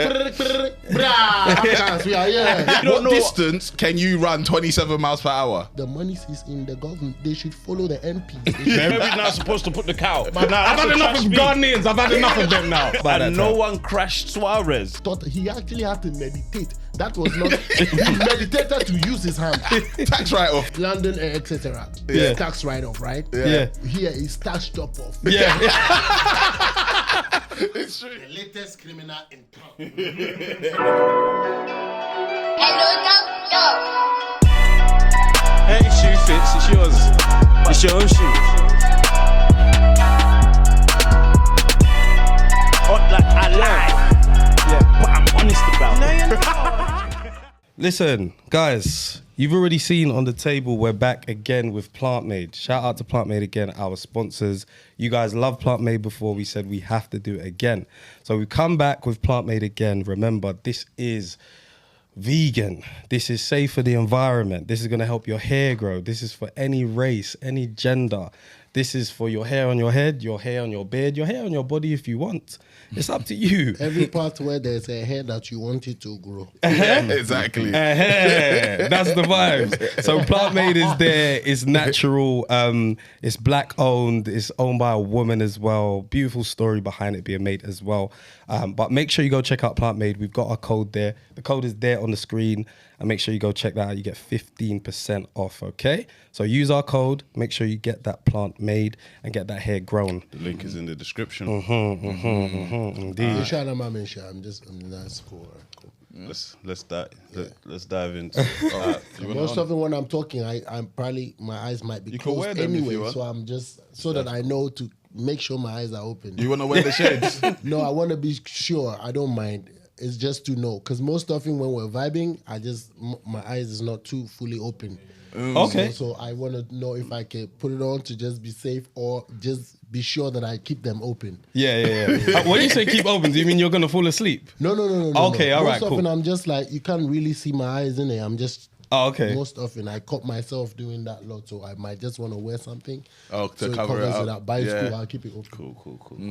We are here. What distance can you run 27 miles per hour? The money is in the government. They should follow the MPs. Maybe not supposed to put the cow. I've had enough of Ghanaians. I've had enough of them now. And no one crashed Suarez. Thought he actually had to meditate. That was not. He meditated to use his hand. Tax write-off. London, etc. Yeah. Tax write-off, right? Yeah. Here is tax drop-off. Yeah. It's true. The latest criminal in town. Hey, shoe fits. It's yours. It's your own shoe. Hot like I lie. Yeah, but I'm honest about it. Listen, guys, you've already seen on the table, we're back again with Plant Made. Shout out to Plant Made again, our sponsors. You guys loved Plant Made before. We said we have to do it again. So we come back with Plant Made again. Remember, this is vegan. This is safe for the environment. This is going to help your hair grow. This is for any race, any gender. This is for your hair on your head, your hair on your beard, your hair on your body if you want. It's up to you. Every part where there's a hair that you want it to grow. Yeah, exactly. That's the vibes. So Plant Made is there. It's natural. It's black owned. It's owned by a woman as well. Beautiful story behind it being made as well. But make sure you go check out Plant Made. We've got our code there. The code is there on the screen. And make sure you go check that out. You get 15% off, okay? So use our code. Make sure you get that plant made and get that hair grown. The link is in the description. Indeed. I'm that's cool. Let's dive into. Most of it when I'm talking, I'm probably my eyes might be can wear closed them if anyway, you want. so I'm just that I know to make sure my eyes are open. You want to wear the shades? No, I want to be sure. I don't mind. It's just to know, because most often when we're vibing, my eyes is not too fully open. Okay. So I want to know if I can put it on to just be safe or just be sure that I keep them open. Yeah. When you say keep open, do you mean you're going to fall asleep? No. Okay, all right, Most often cool. I'm just like, you can't really see my eyes in it. I'm just... Oh, okay. Most often I caught myself doing that lot, so I might just want to wear something. Oh, to so cover it covers up. By Yeah. school, I'll keep it open. Cool.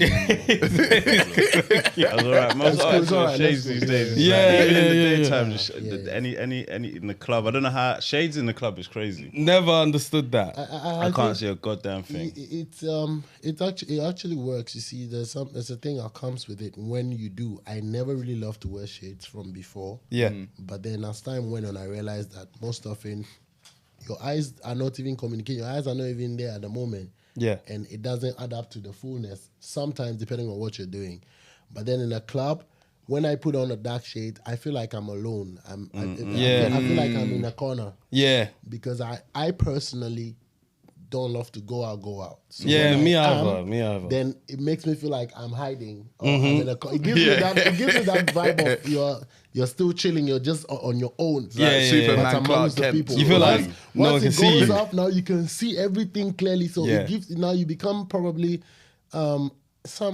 That's all right. Most artists all wear right, shades let's these go. days. Yeah, Even in the yeah. daytime, just any in the club. I don't know how shades in the club is crazy. Never understood that. I can't see a goddamn thing. It actually works. You see, there's a thing that comes with it. When you do, I never really loved to wear shades from before. Yeah. But then as time went on, I realized that most often your eyes are not even communicating. Your eyes are not even there at the moment. Yeah. And it doesn't add up to the fullness, sometimes depending on what you're doing. But then in a club, when I put on a dark shade, I feel like I'm alone. I feel like I'm in a corner. Yeah. Because I personally don't love to go out. So Yeah, when me I either. am, Then it makes me feel like I'm hiding. Or I'm in a it gives me that vibe of you're still chilling. You're just on your own. Superman, But Clark amongst the Kent. people. You feel like Once no one can it see goes you. up, now you can see everything clearly. So Yeah. it gives now you become probably some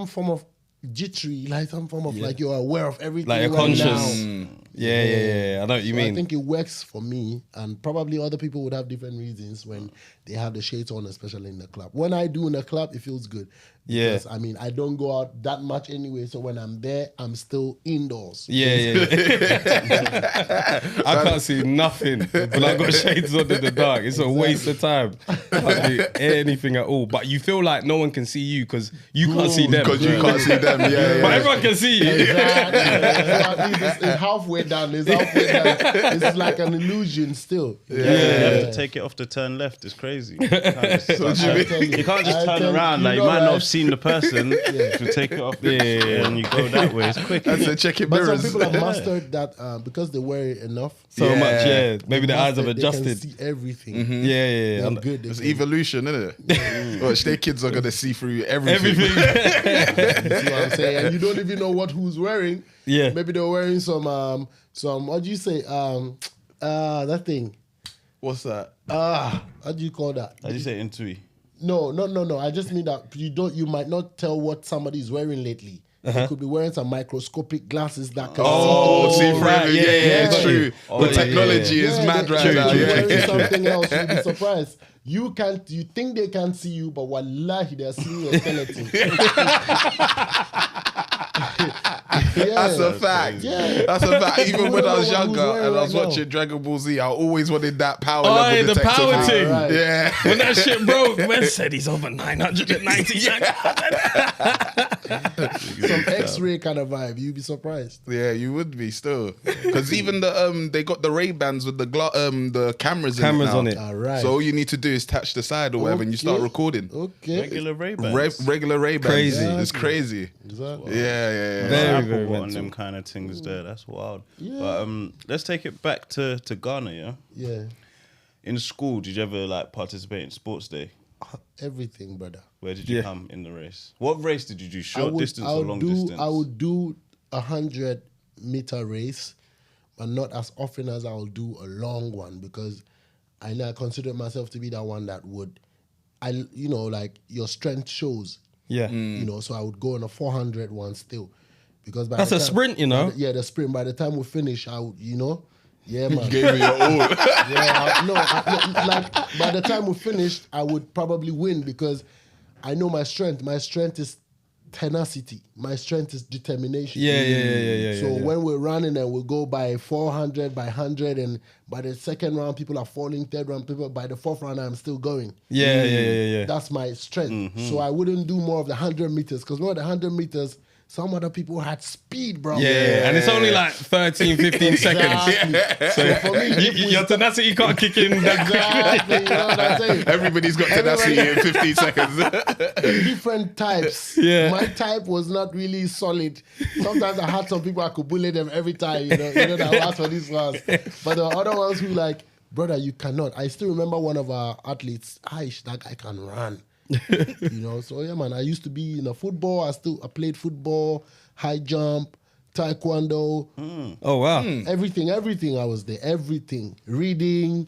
form of jittery, like some form of like you're aware of everything. Like you're right conscious. now. Yeah. I know what you So I mean. think it works for me, and probably other people would have different reasons when they have the shades on, especially in the club. When I do in the club, it feels good. Yeah. Because, I mean, I don't go out that much anyway, so when I'm there, I'm still indoors. Yeah. I can't see nothing, but I got shades on in the dark. It's a waste of time. Can't do anything at all. But you feel like no one can see you because you can't see them. Because you can't see them. Yeah. But everyone can see you. Exactly. So at least it's halfway down. It's like an illusion still. You have to take it off to turn left. It's crazy. You can't just turn around. Like you might not have seen the person. To take it off and you go that way. It's quick. That's a check it But mirrors. some people have mastered that because they wear it enough. So Yeah. much, yeah. Maybe the eyes have They can adjusted. see everything. Yeah. They're good. They It's can- evolution, isn't it? Watch, their kids are gonna see through everything. You see what I'm saying? And you don't even know who's wearing. Yeah. Maybe they're wearing some what do you say? That thing. What's that? How do you call that? I just say intui. No. I just mean that you might not tell what somebody's wearing lately. They could be wearing some microscopic glasses that can See through right, everything. yeah. It's true. The technology is mad right now. They're wearing Yeah. something else. You'll be surprised. You think they can't see you, but wallahi, they're seeing your skeleton. That's a fact. Yeah. That's a fact. Even when I was Whoever younger who's and I was right watching Dragon Ball Z, I always wanted that power Oh, level yeah, the detector power thing. thing. Right. Yeah. When that shit broke, man said he's over 990. Some X-ray kind of vibe. You'd be surprised. Yeah, you would be still. Because even they got the Ray-Bans with the cameras On it. All right. So all you need to do is touch the side or whatever and you start recording. Okay. Regular Ray-Bans. Regular Ray-Bans. Crazy. It's crazy. Exactly. Yeah. Very, Apple very got on mental. them kind of things there. That's wild. Yeah. But let's take it back to Ghana, yeah? Yeah. In school, did you ever like participate in sports day? Everything, brother. Where did you come in the race? What race did you do? Short distance or long distance? I would do 100-meter race, but not as often as I will do a long one because I know I consider myself to be that one that would, like your strength shows. Yeah. So I would go on a 400 one still, because by That's the a time- sprint, you know? Yeah, the sprint. By the time we finish, I would, yeah, man. Gave me your all. Like by the time we finished, I would probably win because I know my strength. My strength is tenacity. My strength is determination. Yeah. So when we're running and we go by 400, by 100, and by the second round, people are falling. Third round, people, by the fourth round, I'm still going. Yeah. That's my strength. So I wouldn't do more of the 100 meters because more of the 100 meters, some other people had speed, bro. Yeah. And it's only like 13, 15 seconds. Exactly. So for me, if we Your tenacity can't kick in. exactly, you know what I'm saying? Everybody's got tenacity in 15 seconds. Different types. Yeah. My type was not really solid. Sometimes I had some people I could bully them every time, that I asked for these ones. But the other ones who like, brother, you cannot. I still remember one of our athletes, Aish, that guy can run. So yeah, man, I used to be in a football. I played football, high jump, taekwondo. Oh, wow. Everything I was there. Everything. Reading,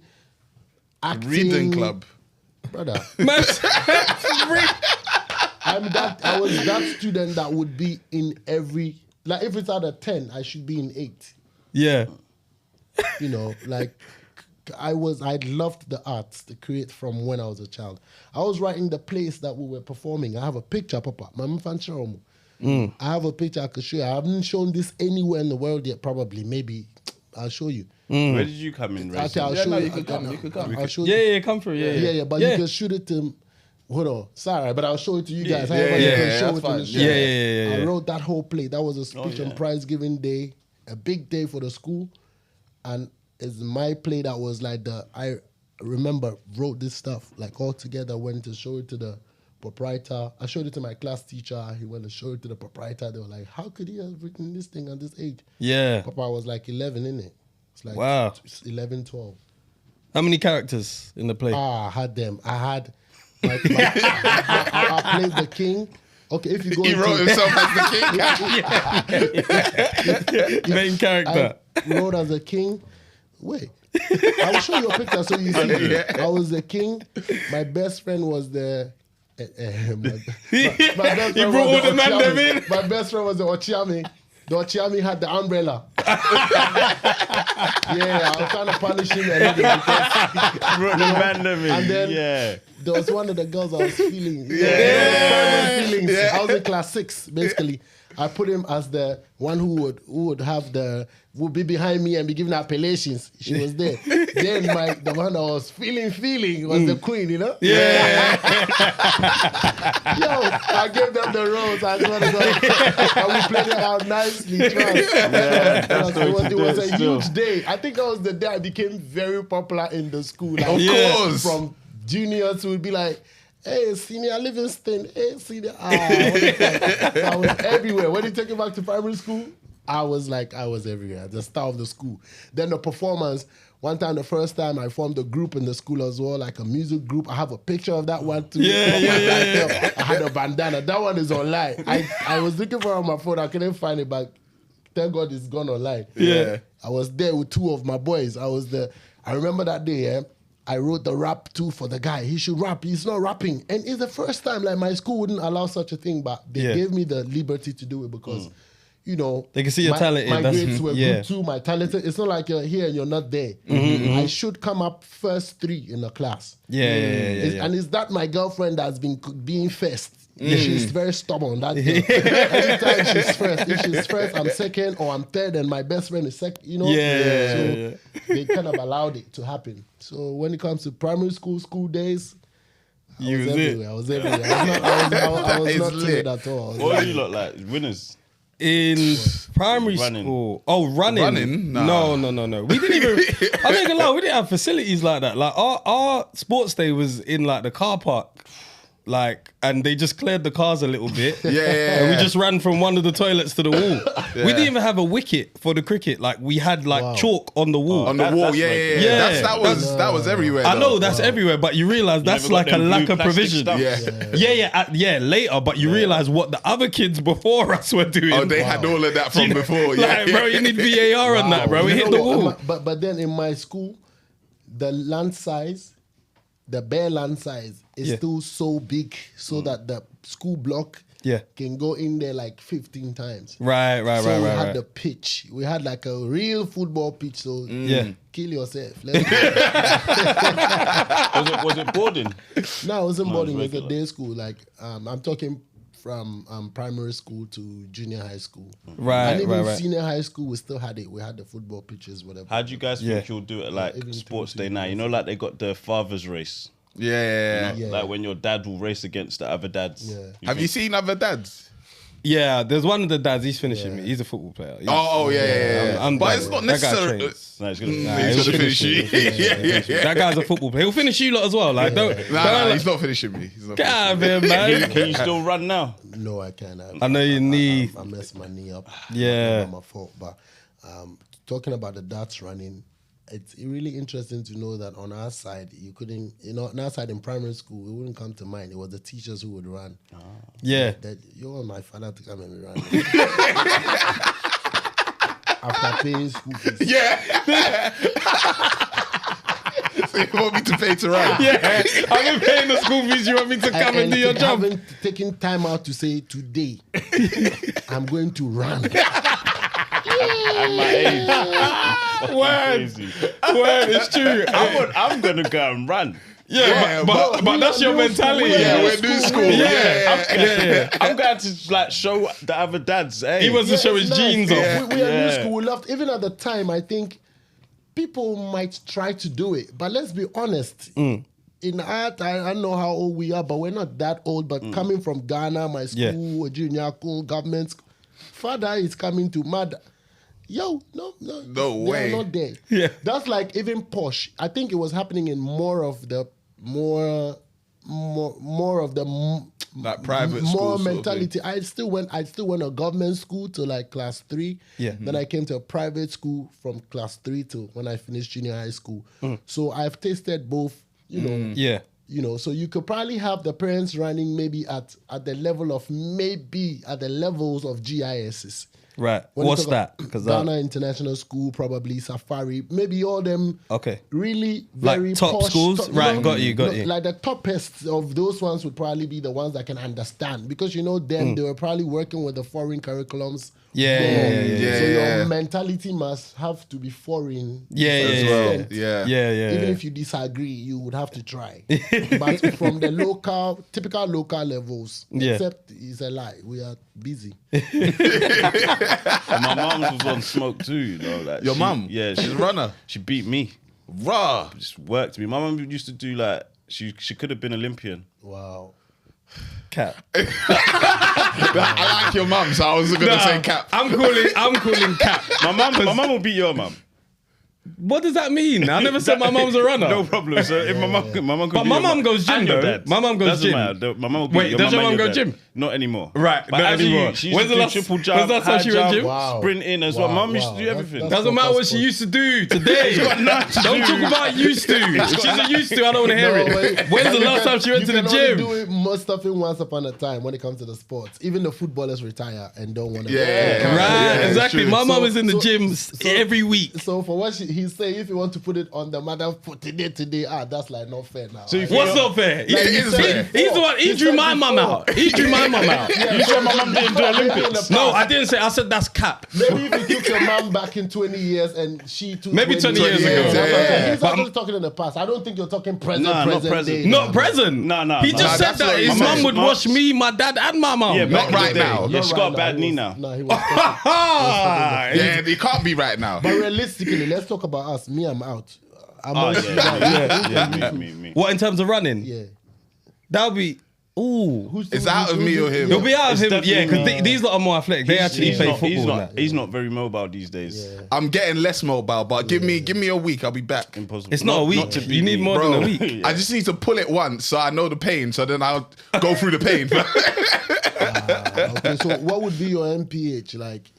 acting. Reading club. Brother. Man, I was that student that would be in every, like if it's out of 10, I should be in 8. yeah. I loved the arts, to create from when I was a child. I was writing the plays that we were performing. I have a picture, Papa. I have a picture I could show you. I haven't shown this anywhere in the world yet, probably. Maybe I'll show you. Where did you come in? Okay, I'll show you. You could come. I'll show you. Yeah, come through. Yeah, but you can shoot it to. Hold on, sorry, but I'll show it to you guys. Yeah, However, you can show that's it fine. in the show. Yeah. I wrote that whole play. That was a speech and prize giving day, a big day for the school, and it's my play that was like I remember wrote this stuff like all together. Went to show it to the proprietor. I showed it to my class teacher. He went to show it to the proprietor. They were like, "How could he have written this thing at this age?" Yeah. Papa was like 11, innit? It's like Wow. 11, 12. How many characters in the play? I had them. I had. I played the king. Okay, if you go. He wrote himself as the king. Main character. I wrote as a king. Wait, I will show you a picture so you see. Yeah. I was the king. My best friend was the. My best friend You brought all the man Ochiami. them in. My best friend was the Ochiami. The Ochiami had the umbrella. Yeah, I was trying to punish him a little because and then there was one of the girls I was feeling. Feelings. I was in class 6, basically. I put him as the one who would be behind me and be giving appellations. She was there. Then the one that was feeling was the queen, Yeah. Yo, I gave them the roles. I swear to God. And we played it out nicely. It was a huge day. I think that was the day I became very popular in the school. Like, Of course. From juniors who would be like, "Hey, senior Livingston. Hey, senior." I was everywhere. When you take it back to primary school, I was everywhere. The star of the school. Then the performance. One time, the first time I formed a group in the school as well, like a music group. I have a picture of that one too. Yeah. I had a bandana. That one is online. I was looking for it on my phone. I couldn't find it, but thank God it's gone online. Yeah. I was there with 2 of my boys. I remember that day, I wrote the rap too for the guy. He should rap. He's not rapping. And it's the first time, like my school wouldn't allow such a thing, but they gave me the liberty to do it because, they can see your talent. My grades were good too. My talent. It's not like you're here and you're not there. I should come up first 3 in the class. Yeah. And is that my girlfriend that's been being first? She's very stubborn. That girl. Every time she's first. If she's first, I'm second, or I'm third, and my best friend is second. So they kind of allowed it to happen. So when it comes to primary school days, I was everywhere. I was not timid at all. What do you look like? Winners? In primary school. Oh, running. Running? Nah. No. We didn't even, I'm not gonna lie, we didn't have facilities like that. Like our sports day was in like the car park. Like, and they just cleared the cars a little bit. And we just ran from one of the toilets to the wall. We didn't even have a wicket for the cricket. Like, we had like chalk on the wall. On the wall, that was everywhere. I know that's everywhere, but you realise that's like a lack of provision. Later, but you realise what the other kids before us were doing. Oh, they had all of that from before. Like, bro, you need VAR on that, bro. We hit the wall. But then in my school, the land size, the bare land size is still so big so that the school block can go in there like 15 times. Right. We had the pitch. We had like a real football pitch. So kill yourself. Was it boarding? No, it wasn't boarding. It was a day school. Like I'm talking from primary school to junior high school. And even senior high school, we still had it. We had the football pitches, whatever. How do you guys think you'll do it like sports day now? You know, like they got the father's race. Like when your dad will race against the other dads. Have you seen other dads? Yeah, there's one of the dads. He's finishing me. He's a football player. But it's not necessarily. He's gonna finish you. That guy's a football player. He'll finish you lot as well. Like, he's not finishing me. God, man. Can you still run now? No, I can't. I know your knee. I messed my knee up. Yeah. My fault. But talking about the dads running, it's really interesting to know that on our side, you couldn't, on our side in primary school, it wouldn't come to mind. It was the teachers who would run. Yeah. That you want my father to come and run. After paying school fees. So you want me to pay to run? Yeah. I've been paying the school fees. You want me to come and do your job? I haven't taken time out to say, today, I'm going to run. At my age. Word, it's true. I'm gonna go and run. But that's your mentality. We're new school. I'm going to like show the other dads. Hey. He wants to show his jeans off. We are new school. We loved, even at the time, I think people might try to do it. But let's be honest. In art, I don't know how old we are, but we're not that old. But coming from Ghana, my school, junior school, government school, father is coming to mother. Yo, no way. They're not there. Yeah. That's like even posh. I think it was happening in more of the like private more school mentality. I still went a government school to like class 3. Then I came to a private school from class 3 to when I finished junior high school. So I've tasted both, so you could probably have the parents running maybe at the level of at the levels of GISs. Right. What's that? Ghana International School, probably Safari, maybe all them. Okay. Really very like top posh, schools, right? Got you. Like the toppest of those ones would probably be the ones that can understand because them they were probably working with the foreign curriculums. So your mentality must have to be foreign. As well. Even if you disagree, you would have to try. But from the typical local levels, except it's a lie. We are busy. And my mum was on smoke too, like your mum? Yeah, she's a runner. She beat me. Raw. Just worked me. My mum used to do like she could have been Olympian. Wow. Cap. I like your mum, so I was gonna say cap. I'm calling cap. My mum will beat your mum. What does that mean? I never said my mum's a runner. No problem. So if my mum but my mum goes gym though. My mum goes gym. My mum will beat Wait, does your mum go gym? Not anymore. Right, but not anymore. She used to do triple jump, when's the last time she went gym? Sprinting as well. Mum used to do everything. Doesn't matter what she used to do today. Don't talk about used to. If she's a used to, I don't want to hear it. When's the last time she went to the gym? You can only do it most stuff in once upon a time when it comes to the sports. Even the footballers retire and don't want to. Yeah. Right, exactly. My mum is in the gym every week. So for what he he's saying if you want to put it on the mother for today, that's like not fair now. So What's not fair? It is fair. He's the one. He drew my mum out. He drew my mum out. You said my mum didn't do Olympics. No, I didn't say. I said that's cap. Maybe if you took your mum back in 20 years and she took Maybe 20 years ago. He's actually talking in the past. I don't think you're talking present. Nah, not present. present. Day. Not present. No. He just said that his mum would wash me, my dad, and my mum. Yeah, Not right now. Yeah, she's got a bad knee now. No, he was. Yeah, it can't be right now. But realistically, let's talk about us. Me, I'm out. Oh, yeah, me. What in terms of running? Yeah. That'll be. Ooh. It's out of me or him. He'll be out of It's him, yeah, definitely because these lot are more athletic. They actually play football. He's not very mobile these days. Yeah. I'm getting less mobile, but give me a week. I'll be back. Impossible. It's not a week. to be You need me. more Bro, than a week. I just need to pull it once so I know the pain. So then I'll go through the pain. Okay, so what would be your MPH like?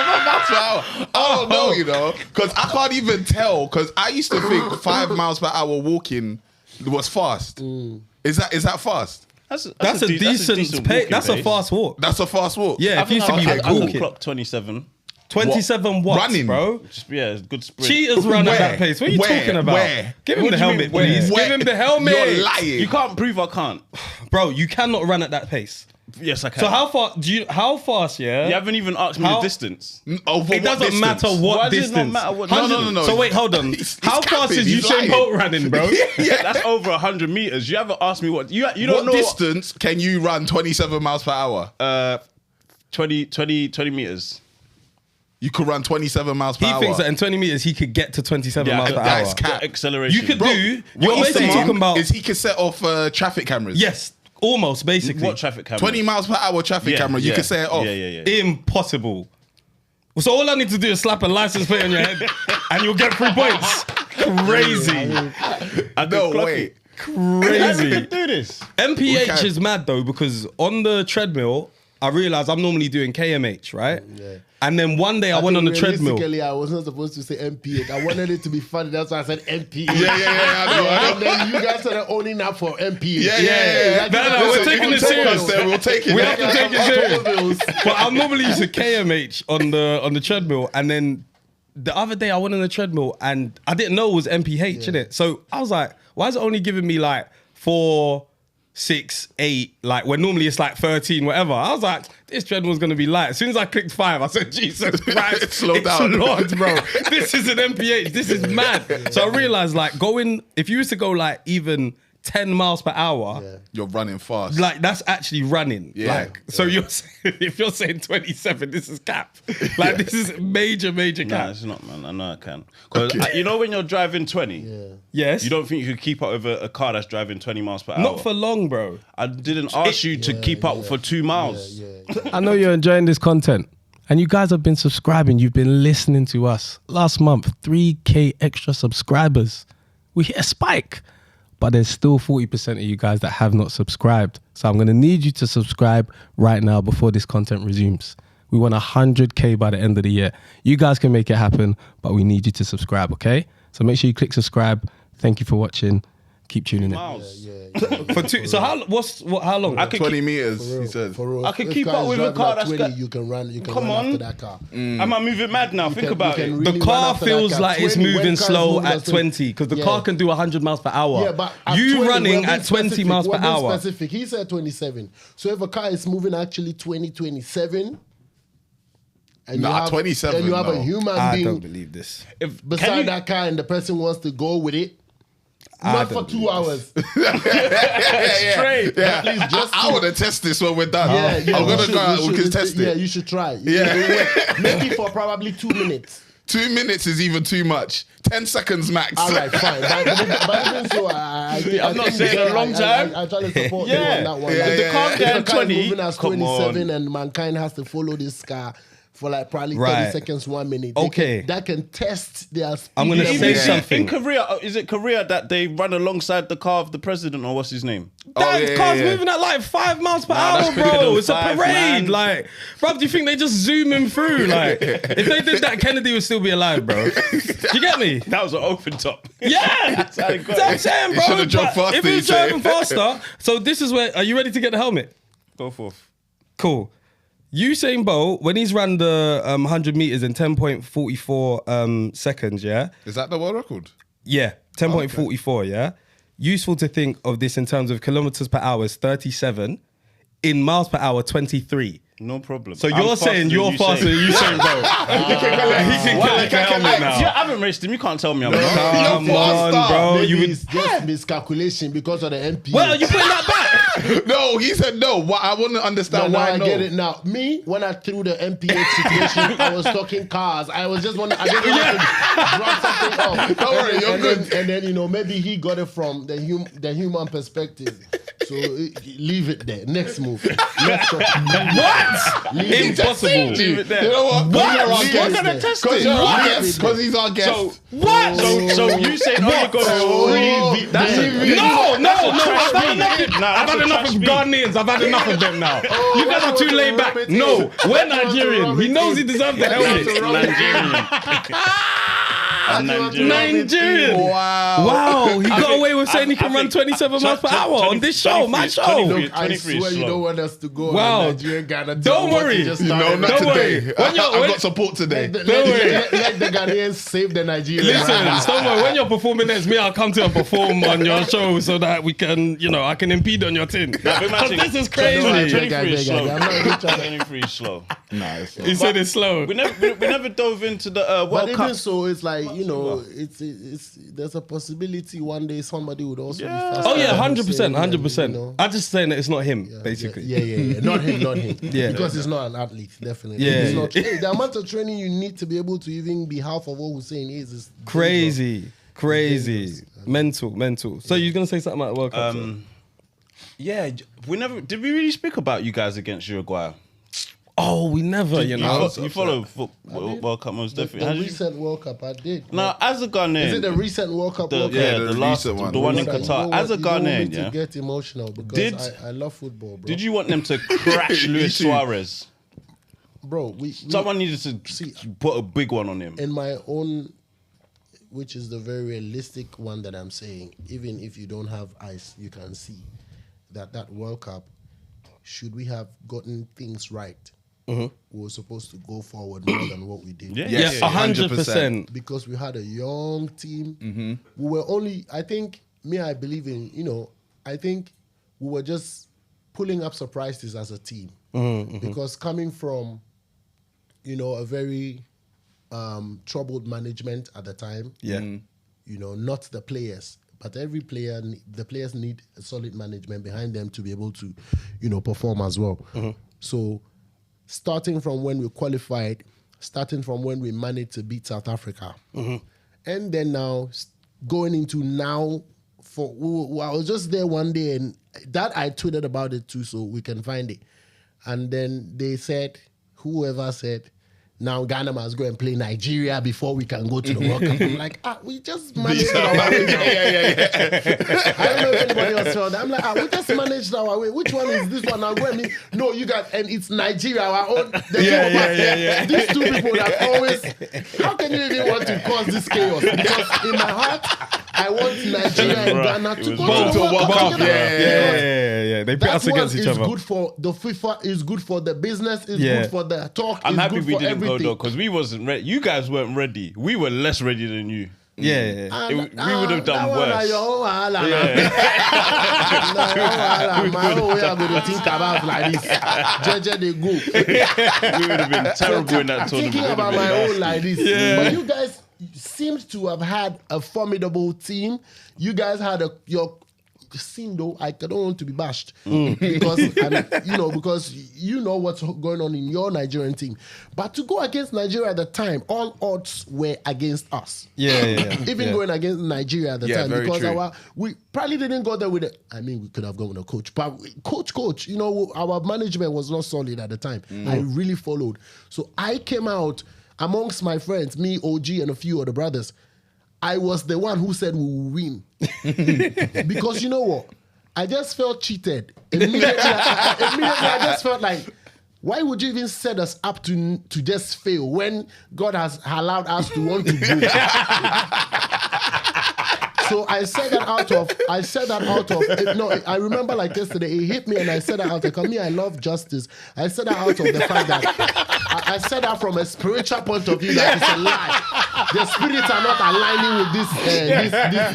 I don't know, you know, because I can't even tell. Because I used to think 5 miles per hour walking was fast. Is that fast? That's a decent pace. walking That's a pace. fast walk. That's a fast walk. Yeah, if you used to be I could walking. clock 27. 27 watts, Running? bro. Just good sprint. Cheaters run at Where? that pace. What are you Where? talking about? Where? Give him What the do you helmet, mean, where? please. Give him the helmet. You're lying. You can't prove I can't. Bro, you cannot run at that pace. Yes, I can. So how fast, yeah? You haven't even asked me How- the distance. Over It what doesn't distance? matter what Why does it distance. not matter what No, distance? no. So wait, hold on. He's How capping, fast is he's Usain lying. Bolt running, bro? That's over 100 meters. You haven't asked me what you don't What know. distance can you run 27 miles per hour? 20 meters. You could run 27 miles per He hour. thinks that in 20 meters he could get to 27 miles per hour. that's cap. Acceleration. You could Bro, do. what You're he's basically saying talking about. is he could set off traffic cameras. Yes, almost basically. What traffic camera? 20 miles per hour traffic camera. You could set it off. Yeah. Impossible. So all I need to do is slap a license plate on your head, and you'll get 3 points. Crazy, No way. crazy. do this. MPH can. is mad though because on the treadmill, I realized I'm normally doing KMH, right? Yeah. And then one day I went on the treadmill. Realistically, I was not supposed to say MPH. I wanted it to be funny. That's why I said MPH. Yeah, I know. And then you guys started owning up for MPH. Yeah. No, we're taking it serious. We'll take it. We have to take it serious. serious. But I'm normally used to KMH on the treadmill, and then the other day I went on the treadmill and I didn't know it was MPH in it. So I was like, why is it only giving me like 4, 6, 8, like when normally it's like 13, whatever. I was like, this treadmill's gonna be light. As soon as I clicked 5, I said, Jesus Christ, Slow down. Lord, bro. This is an MPH. This is mad. So I realized like if you used to go like even 10 miles per hour, You're running fast. like that's actually running. Yeah. Like, so you're saying, if you're saying 27, this is cap. Like this is major Nah, cap. it's not, man. I know I can. Because you know when you're driving 20, Yes. you don't think you could keep up with a car that's driving 20 miles per hour. Not for long, bro. I didn't ask you to keep up for 2 miles. I know you're enjoying this content. And you guys have been subscribing. You've been listening to us. Last month, 3K extra subscribers. We hit a spike. But there's still 40% of you guys that have not subscribed. So I'm going to need you to subscribe right now before this content resumes. We want 100K by the end of the year. You guys can make it happen, but we need you to subscribe, okay? So make sure you click subscribe. Thank you for watching. Keep tuning in. Miles. For 2. So how long? I could 20 keep, meters, he said. I could keep up with a car that's 20, got- you can run. You can Come run on. after that car. Am I moving mad now? Think can- about you it. can The really car run after that feels car. like it's 20, when moving cars slow move at 20 because the car can do 100 miles per hour. Yeah, but at you 20, running we're being at 20 specific, miles per we're being hour. Specific. He said 27. So if a car is moving actually 20, 27, and Nah, you have, 27, and you have no. a human I being don't believe this. beside that car and the person wants to go with it, not for don't 2 hours. Straight. Yeah. At least just I want to test this when we're done. Yeah, I'm going to go out, you we can should- test Yeah, it. you should try. Yeah. Maybe for probably 2 minutes. 2 minutes is even too much. 10 seconds max. All right, fine. But even so, I I'm not saying a long time. I try to support Yeah. you on that one. Yeah, Like, If the car's if going the car is 20, moving as come 27 on. and mankind has to follow this car for like probably 30 Right. seconds, 1 minute. Okay. That can test their speed. I'm gonna level. say Even something. in Korea, is it Korea that they run alongside the car of the president or what's his name? That yeah, car's yeah. moving at like 5 miles per Nah, that's hour, quicker bro. than It's a 5, parade. man. Like, bro, do you think they just zoom him through? Like, if they did that, Kennedy would still be alive, bro. Do you get me? That was an open top. Yeah, That's how they got that's what I'm it. saying, bro. should've drove But faster, if he you was say. driving faster, so this is where. Are you ready to get the helmet? Go forth. Cool. Usain Bolt, when he's ran the 100 meters in 10.44 seconds, yeah? Is that the world record? Yeah, 10.44, yeah? Useful to think of this in terms of kilometers per hour is 37, in miles per hour, 23. No problem. So you're saying you're faster than Usain Bolt? He can collect a helmet now. Yeah, I haven't raced him. You can't tell me I'm Come on, bro. Maybe You would... it's just miscalculation because of the MP. Well, you putting that back? No, he said no. What I want to understand now why I no. get it now. Me, when I threw the MPH situation, I was talking cars. I was just wondering, I just wanted to drop something off. Don't worry, you're good. And then, you know, maybe he got it from the human perspective. So leave it there. Next move. Let's talk. What? Impossible. You know what? What kind of test it? Because he's our guest. So what? So you say only got three. That's No. I've had enough of Ghanaians. I've had enough of them now. You guys are too laid back. No, we're Nigerian. He knows he deserves the helmet. Nigerian. Wow. He got away with saying he can run 27 miles per hour on this show, my show. I swear you don't want us to go Wow. on Nigerian Ghana. Don't worry. No, not Don't today. worry. I've got support today. Let the Ghanaians save the Nigerians. Listen, Stonebwoy, when you're performing next, me, I'll come to and perform on your show so that we can, you know, I can impede on your thing. This is crazy. 23 is slow. 23 is slow. Nice. He said it's slow. We never dove into the World But Cup. even so, it's like, you know, it's there's a possibility one day somebody would also be faster. Oh yeah, than 100%, Hussein, 100%. you know. I'm just saying that it's not him, basically. Yeah. Not him. Yeah. Because he's not an athlete, definitely. Yeah. He's not, the amount of training you need to be able to even be half of what Hussein is Crazy. Mental. So you're gonna say something about the World Cup? Yeah, did we really speak about you guys against Uruguay? Oh, we never, you know. You follow World Cup most The definitely. recent World Cup, I did. Now, as a Ghanaian, Is it the recent World Cup? the the last recent one. the one in You Qatar. know As a what, you don't want me Ghanaian, to yeah. get emotional because I love football, bro. Did you want them to crash Luis too. Suarez? Bro, Someone needed to put a big one on him. in my own, which is the very realistic one that I'm saying, even if you don't have eyes, you can see that World Cup, should we have gotten things right, we were supposed to go forward more than what we did. Yeah. Yes, 100%. Because we had a young team. We were only, I think, I believe in, you know, I think we were just pulling up surprises as a team. Because coming from, you know, a very troubled management at the time. Yeah. You know, not the players, but every player, the players need a solid management behind them to be able to, you know, perform as well. So starting from when we qualified, starting from when we managed to beat South Africa, and then now going into now, I was just there one day and that I tweeted about it too, so we can find it. And then they said, whoever said, now Ghana must go and play Nigeria before we can go to the World Cup. I'm like, we just managed our way. I don't know if anybody else felt that. I'm like, we just managed our way. Which one is this one? Now go and no, you guys, and it's Nigeria, our own. These two people that always, how can you even want to cause this chaos? Because in my heart, I want Nigeria and Ghana to go to the World Cup. Yeah. They put us against each other. It's good for the FIFA, it's good for the business, it's good for the talk, I'm it's happy good we for didn't everything. go though, because we wasn't ready. You guys weren't ready. We were less ready than you. Yeah. We would have done worse. My own way I'm going to think about like this. Jeje they go. We would have been terrible in that tournament. Thinking about my own like this. But you guys seemed to have had a formidable team. You guys had your scene though. I don't want to be bashed because because you know what's going on in your Nigerian team. But to go against Nigeria at the time, all odds were against us. Even going against Nigeria at the time, because we probably didn't go there with it. I mean, we could have gone with a coach, but coach, you know, our management was not solid at the time. I really followed, so I came out amongst my friends, me, OG, and a few other brothers. I was the one who said we will win. Because you know what? I just felt cheated. Immediately, I just felt like, why would you even set us up to just fail when God has allowed us to want to go? So I said that out of. No, I remember like yesterday. It hit me, and I said that out of. Because me, I love justice. I said that out of the fact that I said that from a spiritual point of view that it's a lie. The spirits are not aligning with this.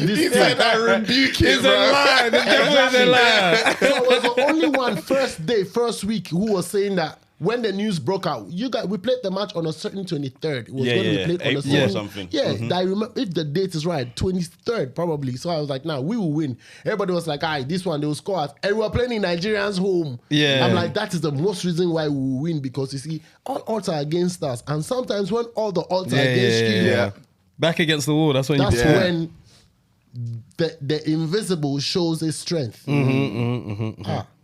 This said that rebuke it, It's a lie. The devil is a lie. So I was the only one first week who was saying that when the news broke out, we played the match on a certain 23rd. It was when we played on a April certain, or something. Yeah, I remember if the date is right, 23rd probably. So I was like, we will win. Everybody was like, this one they will score us. And we were playing in Nigerians' home. Yeah. I'm like, that is the most reason why we will win, because you see, all odds are against us. And sometimes when all the odds are against you, back against the wall, that's when when the invisible shows its strength.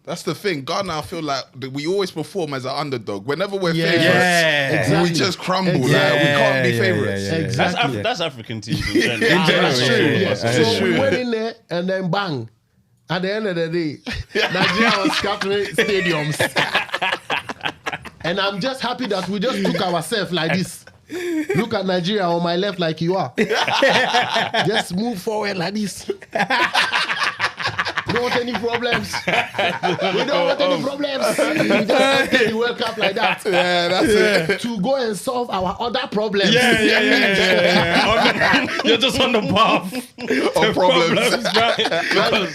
That's the thing. Ghana, I feel like we always perform as an underdog. Whenever we're favorites, exactly. we just crumble. Like, we can't be favorites. Exactly. That's African teams in general. That's true. Yeah. So we went in there and then bang. At the end of the day, Nigeria was capturing stadiums. And I'm just happy that we just took ourselves like this. Look at Nigeria on my left like you are. Just move forward like this. We don't want any problems. We don't want any problems. We just enter the World Cup like that. Yeah, that's it. To go and solve our other problems. Yeah. You're just on the path Of problems.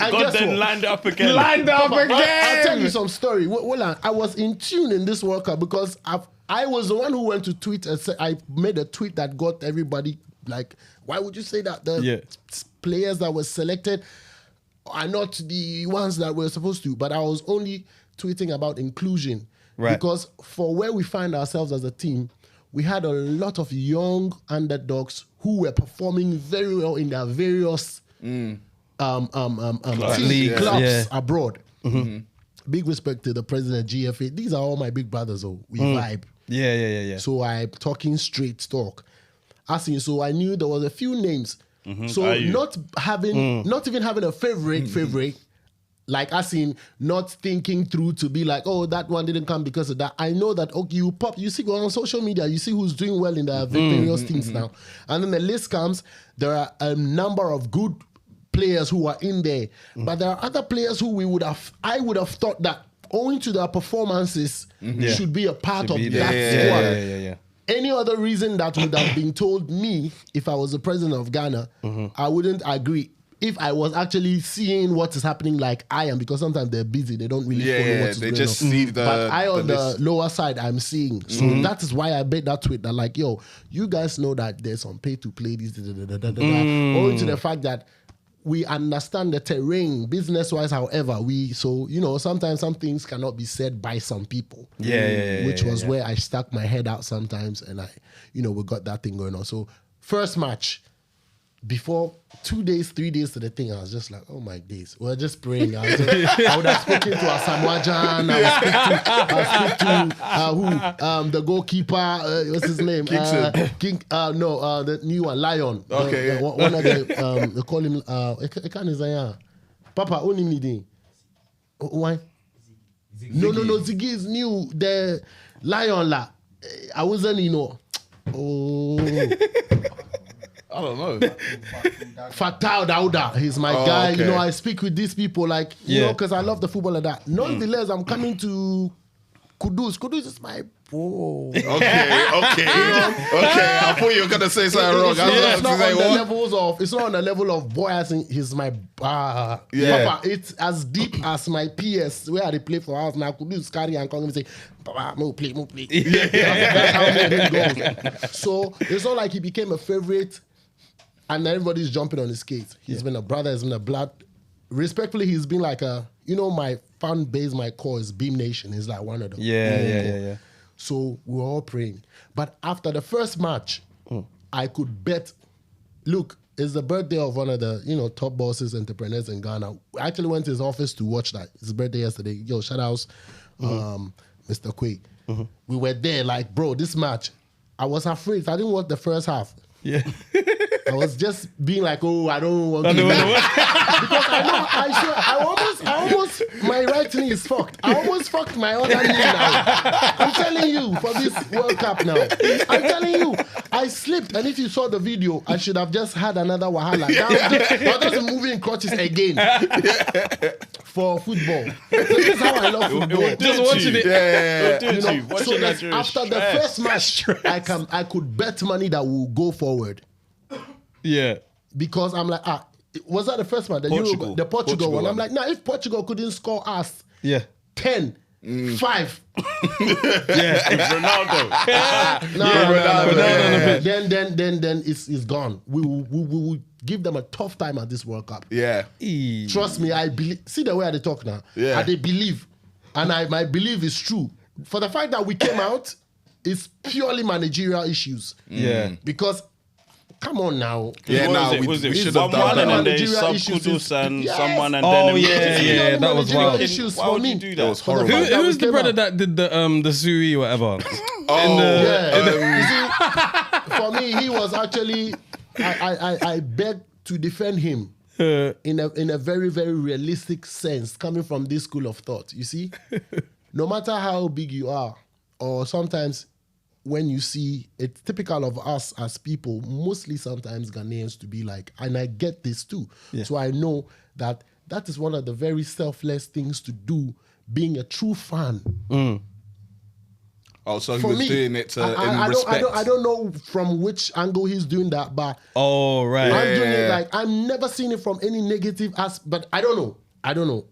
God then lined up again. I'll tell you some story. I was in tune in this World Cup because I was the one who went to tweet and said, I made a tweet that got everybody like, why would you say that the players that were selected are not the ones that were supposed to? But I was only tweeting about inclusion. Right. Because for where we find ourselves as a team, we had a lot of young underdogs who were performing very well in their various clubs abroad. Big respect to the president, GFA. These are all my big brothers. We vibe. Yeah. So I'm talking straight talk. So I knew there was a few names. So not even having a favorite, like not thinking through to be like, oh, that one didn't come because of that. I know that, okay, you see on social media, you see who's doing well in the various teams now. And then the list comes, there are a number of good players who are in there. But there are other players who I would have thought that owing to their performances should be a part of that squad. Any other reason that would have been told me if I was the president of Ghana, I wouldn't agree. If I was actually seeing what is happening like I am, because sometimes they're busy, they don't really follow what's going on. They just see the But I on the list. lower side, I'm seeing. So that is why I made that tweet that like, yo, you guys know that there's some pay to play this, owing to the fact that we understand the terrain business-wise. However, sometimes some things cannot be said by some people. Which was where I stuck my head out sometimes, and we got that thing going on. So first match, before 2 days, 3 days to the thing, I was just like, oh my days. We're just praying. I would have spoken to Asamoah-Gyan. I would speak to the goalkeeper, what's his name? The new one, Lion. Okay. One of the, they call him, Papa, only me. Why? No, Ziggy is new. The Lion, I wasn't, I don't know. Fatal Dauda, he's my guy. Okay. I speak with these people because I love the football like that. Nonetheless, I'm coming to Kudus. Kudus is my bro. Okay. I thought you were gonna say something wrong. It's not on the level of boy. I think he's my Papa. It's as deep as my PS where they play for us now. Kudus carry and come and say, Papa, move play. That's how it goes. So it's not like he became a favorite. And everybody's jumping on his skates. He's been a brother, he's been a blood. Respectfully, he's been like my fan base, my core is Beam Nation. He's like one of them. Yeah. So we were all praying. But after the first match, I could bet, look, it's the birthday of one of the, top bosses, entrepreneurs in Ghana. I actually went to his office to watch that. His birthday yesterday. Yo, shout outs, Mr. Quay. We were there like, bro, this match, I was afraid. I didn't watch the first half. Yeah. I was just being like, oh, I don't want to. Because I know, I almost, my right knee is fucked. I almost fucked my other knee now. I'm telling you, for this World Cup now. I'm telling you, I slipped. And if you saw the video, I should have just had another wahala. I was just moving crutches again for football. So this is how I love football. Just watching it. So after the first match, I could bet money that we'll go forward. Yeah. Because I'm like, was that the first one? The Portugal one. I'm like, now if Portugal couldn't score us 10, 5. Ronaldo. Then it's gone. We will give them a tough time at this World Cup. Yeah. Trust me, I believe. See the way they talk now. Yeah. And they believe. And my belief is true. For the fact that we came out, it's purely managerial issues. Yeah. Because come on now. Yeah, we should have done and then that. they sub Kudus and someone and Oh, then yeah, that was wild. Issues Why for would me. you do That that? was horrible. Who's the brother that did the Sui or whatever? You see, for me, he was actually. I begged to defend him in a very, very realistic sense, coming from this school of thought. You see, no matter how big you are, or sometimes when you see, it's typical of us as people, mostly sometimes Ghanaians, to be like, and I get this too. Yeah. So I know that is one of the very selfless things to do, being a true fan. Oh, so he was doing it in respect. I don't know from which angle he's doing that, but oh, right. I'm doing it like, I've never seen it from any negative aspect, but I don't know. I don't know.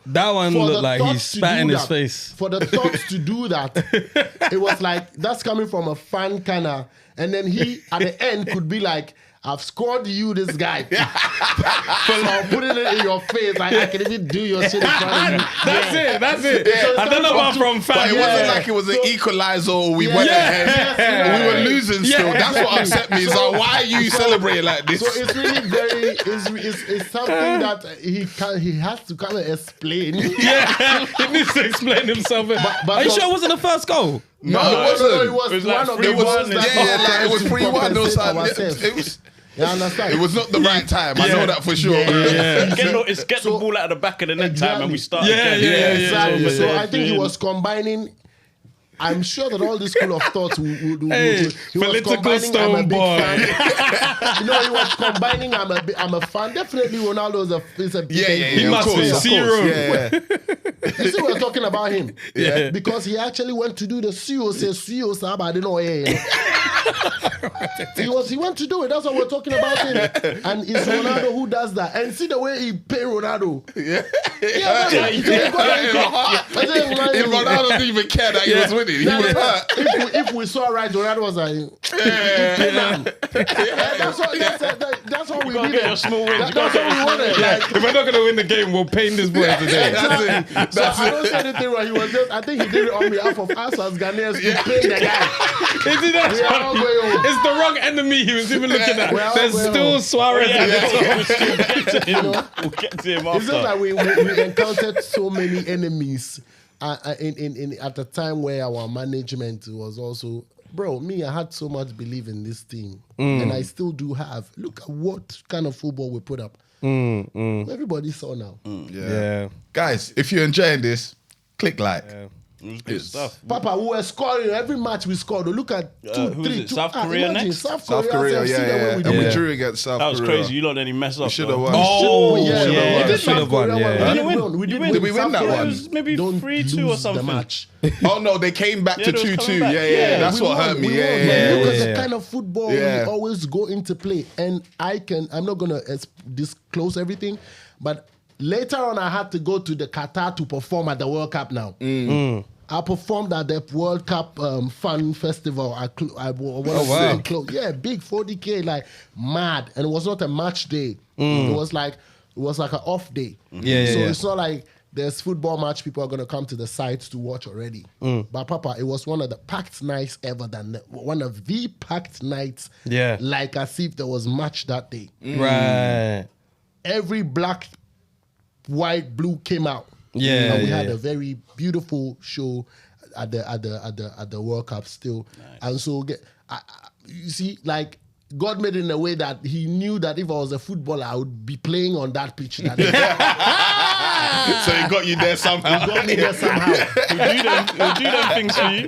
That one looked like he spat in his face. For the thoughts to do that, it was like, that's coming from a fan kind of, and then he, at the end, could be like, I've scored you, this guy. So I'm putting it in your face. Like, I can even do your shit in front of you. That's it. So I don't know about from fan. But it wasn't like it was an equalizer or we went ahead. We were losing still. That's what upset me. So why are you celebrating like this? So it's really very, it's something that he has to kind of explain. Yeah, he needs to explain himself. But are you sure it wasn't the first goal? No, it wasn't. It was like one of the ones that it was 3-1 or something. It was. You understand? It was not the right time. I know that for sure. Get the ball out of the back of the net time and we start again. Exactly. So I think he was combining. I'm sure that all this school of thoughts would he was combining. I'm a big fan. He was combining. I'm a fan. Definitely, Ronaldo is a big fan. He must be zero. You see, we're talking about him. Yeah. Because he actually went to do the CEO Saba. I didn't know. He went to do it. That's what we're talking about him. And it's Ronaldo who does that. And see the way he paid Ronaldo. If Ronaldo didn't even care that he was winning, he was hurt. If we saw right, Ronaldo was like, that's what we Get needed. your small wins. That's what we wanted. If we're not going to win the game, we'll paint this boy today. So I don't say anything wrong. He was just, I think he did it on behalf of us as Ghanaians to paint the guy. It's the wrong enemy he was even looking at. There's still Suarez at the top. We'll get to him after. It's just like we encountered so many enemies at the time where our management was also, bro, I had so much belief in this team. And I still do have. Look at what kind of football we put up. Everybody saw now. Yeah. Guys, if you're enjoying this, click like. It was good stuff. Papa, we were scoring every match we scored. Look at 2, 3, 2. South Korea next? South Korea, and we drew against South Korea. That was crazy. You lot didn't mess up. We should have won. Oh, We did should have won. Did we win that one? It was maybe 3-2 or something. The match. Oh no, they came back to they was 2-2. coming back. Yeah, that's what hurt me. Look at the kind of football we always go into play. And I'm not going to disclose everything, but later on I had to go to the Qatar to perform at the World Cup now. I performed at the World Cup Fun Festival. Big 40K, like mad. And it was not a match day. It was like an off day. It's not like there's football match, people are going to come to the sites to watch already. But Papa, it was one of the packed nights ever. One of the packed nights. Yeah. Like as if there was match that day. Right. Every black, white, blue came out. Yeah. And we had a very beautiful show at the World Cup still. Nice. And so you see, like God made it in a way that he knew that if I was a footballer, I would be playing on that pitch. That day. So he got you there somehow. He got me there somehow. He'll do them things for you.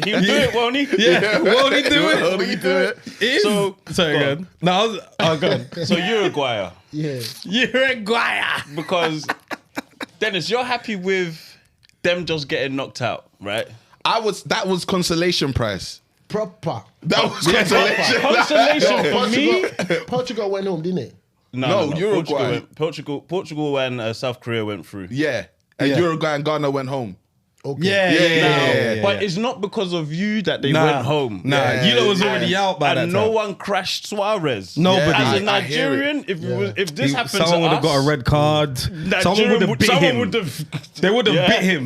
He'll do it, won't he? Yeah. Won't he do it? Won't he do it? So, Sorry, go on. No, go on. So Uruguay, Yeah. Uruguay. because Dennis, you're happy with them just getting knocked out, right? That was consolation prize. Proper. That was consolation. Consolation for me. Portugal went home, didn't it? No, Uruguay. Portugal and South Korea went through. Yeah. And Uruguay and Ghana went home. Okay. Yeah. But it's not because of you that they went home. Nah, you lot was already out by that And time. no one crashed Suarez. Nobody. As a I hear Nigerian, if this happened to us, Someone would have got a red card. Someone would have bit him. They would have bit him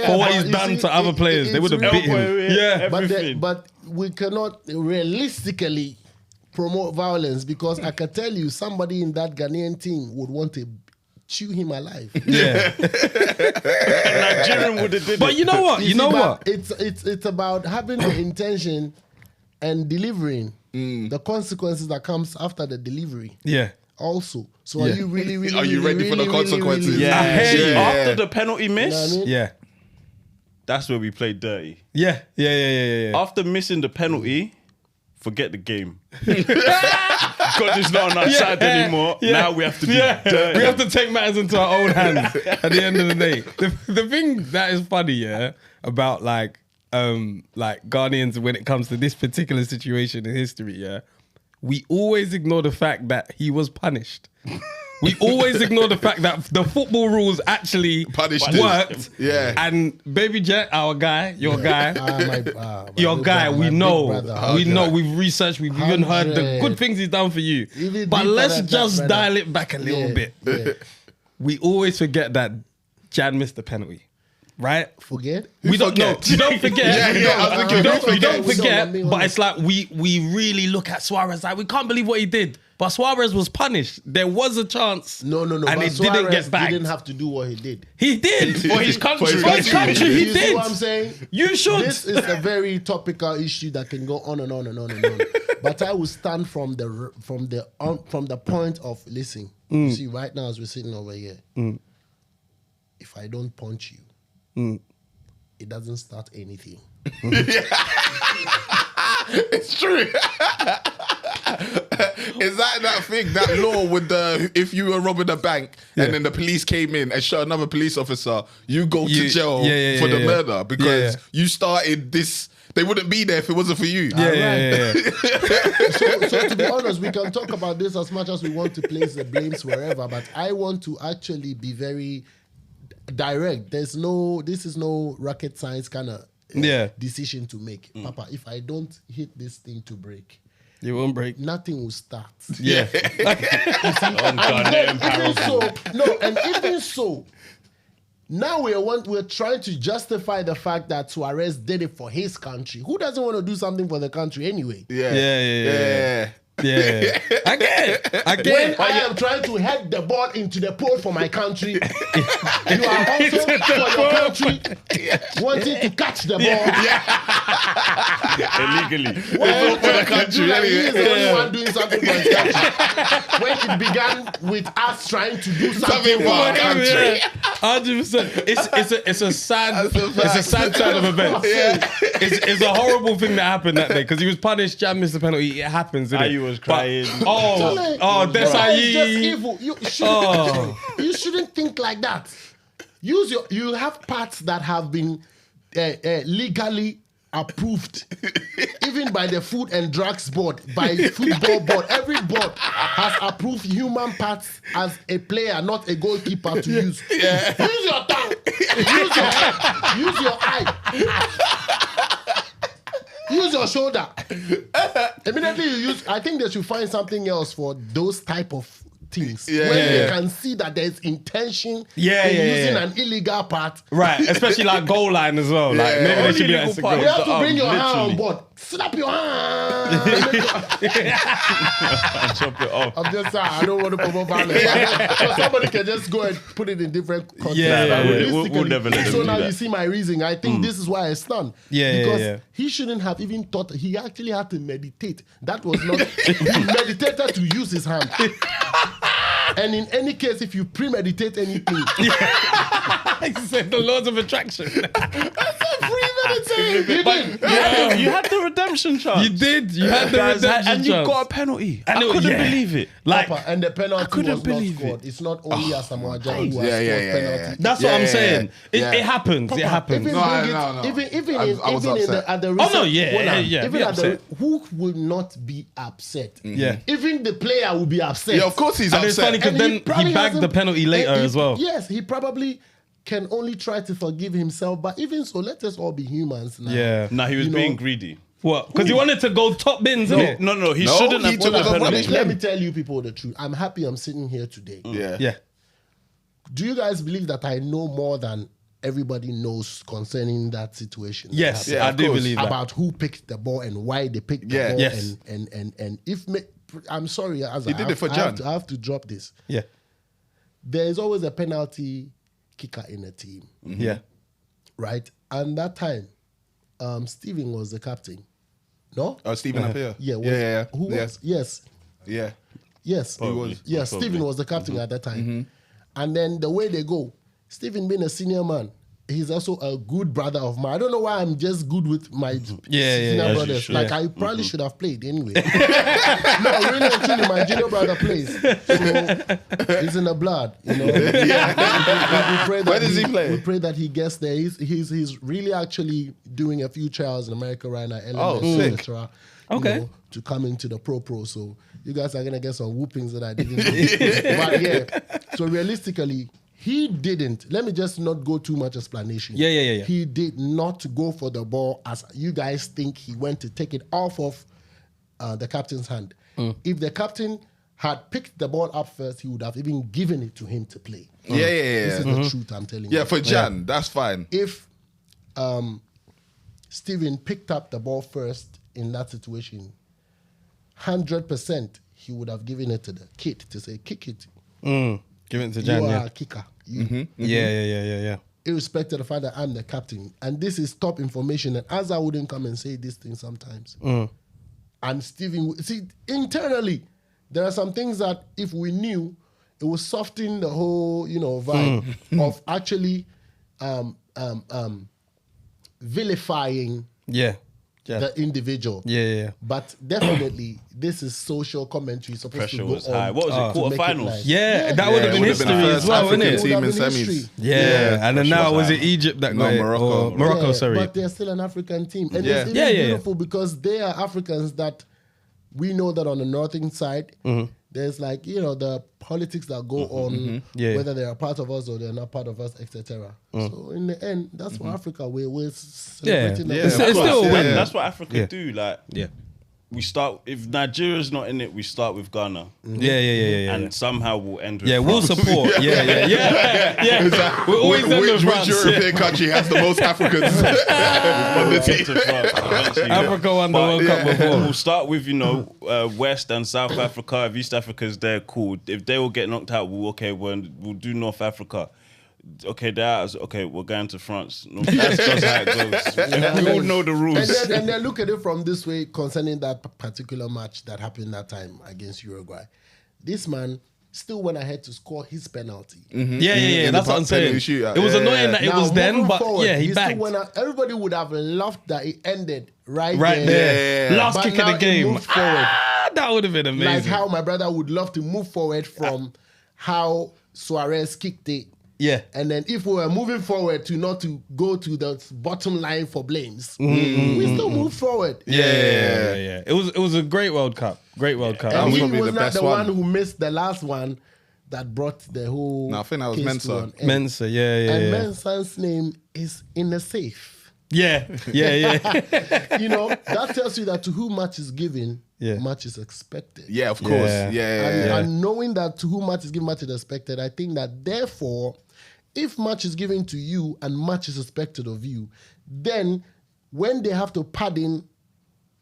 for what he's done to other players. They would have bit him. Yeah. But we cannot realistically promote violence because I can tell you somebody in that Ghanaian team would want to chew him alive. Yeah. Nigerian would have did But it. you know what? You know what? It's about having the intention and delivering the consequences that comes after the delivery. Yeah. Also, so are you really Are you ready for the consequences? really, Yeah. I hear you. After the penalty You know what I miss, mean? Yeah. that's where we played dirty. Yeah. After missing the penalty, forget the game. God is not on our side anymore. Yeah. Now we have to be dirty. We have to take matters into our own hands at the end of the day. The thing that is funny, about like Ghanaians when it comes to this particular situation in history, we always ignore the fact that he was punished. We always ignore the fact that the football rules actually worked. Yeah. And Baby Jet, our guy, your guy, your big guy, brother, we my know. big brother. We know. We've researched. We've even heard the 100. good things he's done for you. Even But deeper let's than that, just brother. dial it back a little bit. Yeah. We always forget that Jan missed the penalty, right? Forget? We don't know. forget? You don't forget. Yeah, I was thinking, You don't we don't, forget. I mean, But it's like we really look at Suarez like we can't believe what he did. But Suarez was punished. There was a chance. No. And but it Suarez didn't get back. didn't have to do what he did. He did. For his country. For his country, he You did. see what I'm saying? You should. This is a very topical issue that can go on and on and on and on. But I will stand from the point of listen. You see, right now as we're sitting over here, if I don't punch you, it doesn't start anything. It's true. Is that thing, that law with the if you were robbing a bank and then the police came in and shot another police officer, you go to jail for the murder because you started this. They wouldn't be there if it wasn't for you. Yeah. So to be honest, we can talk about this as much as we want to place the blames wherever, but I want to actually be very direct. This is no rocket science kind of decision to make. Papa, if I don't hit this thing to break, You won't break. nothing will start. Yeah. Even so, now we're trying to justify the fact that Suarez did it for his country. Who doesn't want to do something for the country anyway? Yeah. I get it. When I am trying to head the ball into the pole for my country, you are also for your country wanting to catch the ball. Illegally. Well, for the country, he is the only yeah. one doing something for his country. When it began with us trying to do something for our country. 100%. It's a sad turn of events. It's a horrible thing that happened that day because he was punished. Jam missed the penalty. It happens. Ayu was crying. It's just Desailly. evil. You shouldn't think like that. You have parts that have been legally approved, even by the Food and Drugs Board, by Football Board. Every board has approved human parts as a player, not a goalkeeper to use. Use your tongue. Use your head. Use your eye. Use your shoulder. Immediately you use. I think they should find something else for those type of things when they can see that there's intention using an illegal part. Right, especially like goal line as well. Like maybe they should be like, you have to bring your hand on board. Slap your hand. Chop it off. I'm just saying, I don't want to promote violence. So somebody can just go and put it in different contexts. We'll never let them So do now that. you see my reasoning. I think this is why I stunned. Because he shouldn't have even thought. He actually had to meditate. That was not. He meditated to use his hand. And in any case, if you premeditate anything, he said the laws of attraction. You had the redemption chance. You did. You had the redemption chance. And you got a penalty. I couldn't believe it. Like, and the penalty was not scored. It's not only a Samoa Joe who has scored penalty. That's what I'm saying. It happens. It happens. Even at the recent who will not be upset? Yeah. Even the player will be upset. Yeah, of course he's And it's funny upset. because then he bagged the penalty later as well. Yes, he probably can only try to forgive himself. But even so, let us all be humans now. Yeah. Nah, he was being greedy. What? Because he wanted to go top bins, innit? No, he shouldn't have took the penalty. Let me tell you people the truth. I'm happy I'm sitting here today. Yeah. Do you guys believe that I know more than everybody knows concerning that situation? Yes, that I do believe that. About who picked the ball and why they picked the ball. Yes. And if I'm sorry, as He did it for Jan. I have to drop this. Yeah. There is always a penalty kicker in a team. Yeah. Right? And that time, Stephen was the captain. No? Oh, Stephen up here. Yeah. Who was? Yes. Yeah. Yes. Probably. Yes, Stephen was the captain at that time. And then the way they go, Stephen being a senior man, he's also a good brother of mine. I don't know why I'm just good with my senior brothers. Like, I probably should have played anyway. No, really and truly, my junior brother plays. So, he's in the blood, you know. We pray that Where does he play? We pray that he gets there. He's really actually doing a few trials in America right now. LMS, sick. etc., Okay. know, to come into the pro. So you guys are going to get some whoopings that I didn't do. But yeah, so realistically, he didn't. Let me just not go too much explanation. Yeah. He did not go for the ball as you guys think he went to take it off of the captain's hand. If the captain had picked the ball up first, he would have even given it to him to play. This is the truth I'm telling you. Yeah, for Jan, that's fine. If Steven picked up the ball first in that situation, 100% he would have given it to the kid to say, kick it. Give it to Jan, You are a kicker. Yeah. Irrespective of the fact that I'm the captain. And this is top information. And as I wouldn't come and say this thing sometimes. And Steven, see, internally, there are some things that if we knew, it would soften the whole, vibe of actually vilifying the individual. Yeah. But definitely, this is social commentary. Supposed Pressure to go was on high. What was it? to make Quarterfinals? nice. Yeah, that would have been history as well, wouldn't it? Team in Would have been semis. history. Yeah, and then now was it Egypt that got it? Morocco. Or Morocco, Yeah, sorry. But they're still an African team. And Yeah. it's even Yeah. beautiful because they are Africans that we know that on the northern side, there's like, the politics that go on, whether they are part of us or they're not part of us, etc. So in the end, that's what Africa, we're celebrating. It's still a win. That's what Africa do. Like, Yeah. we start, if Nigeria's not in it, we start with Ghana. Yeah. And somehow we'll end with Yeah, we'll France. support. Yeah. We're always in the Which France. European country has the most Africans on the team? To France eventually. Africa won the World Cup before. We'll start with, West and South Africa. If East Africa's there, cool. If they will get knocked out, we'll do North Africa. Okay, they're out. Okay, we're going to France. No, that's just how it goes. We all know the rules. And then look at it from this way concerning that particular match that happened that time against Uruguay. This man still went ahead to score his penalty. Yeah. That's what I'm saying. It was annoying that it was then, but he bagged. Everybody would have loved that it ended right there. Last But kick of now the it game. moved forward. That would have been amazing. Like how my brother would love to move forward from how Suarez kicked it. Yeah. And then if we were moving forward to not to go to the bottom line for blames, we still move forward. Yeah. It was a great World Cup. Great World Cup. And he probably was the not best the one. one who missed the last one that brought the whole. No, I think that was case Mensah. to an end. Mensa, yeah. And Mensah's name is in the safe. Yeah. You know, that tells you that to whom much is given, much is expected. Yeah, of course. And knowing that to whom much is given, much is expected, I think that therefore, if much is given to you and much is expected of you, then when they have to pardon,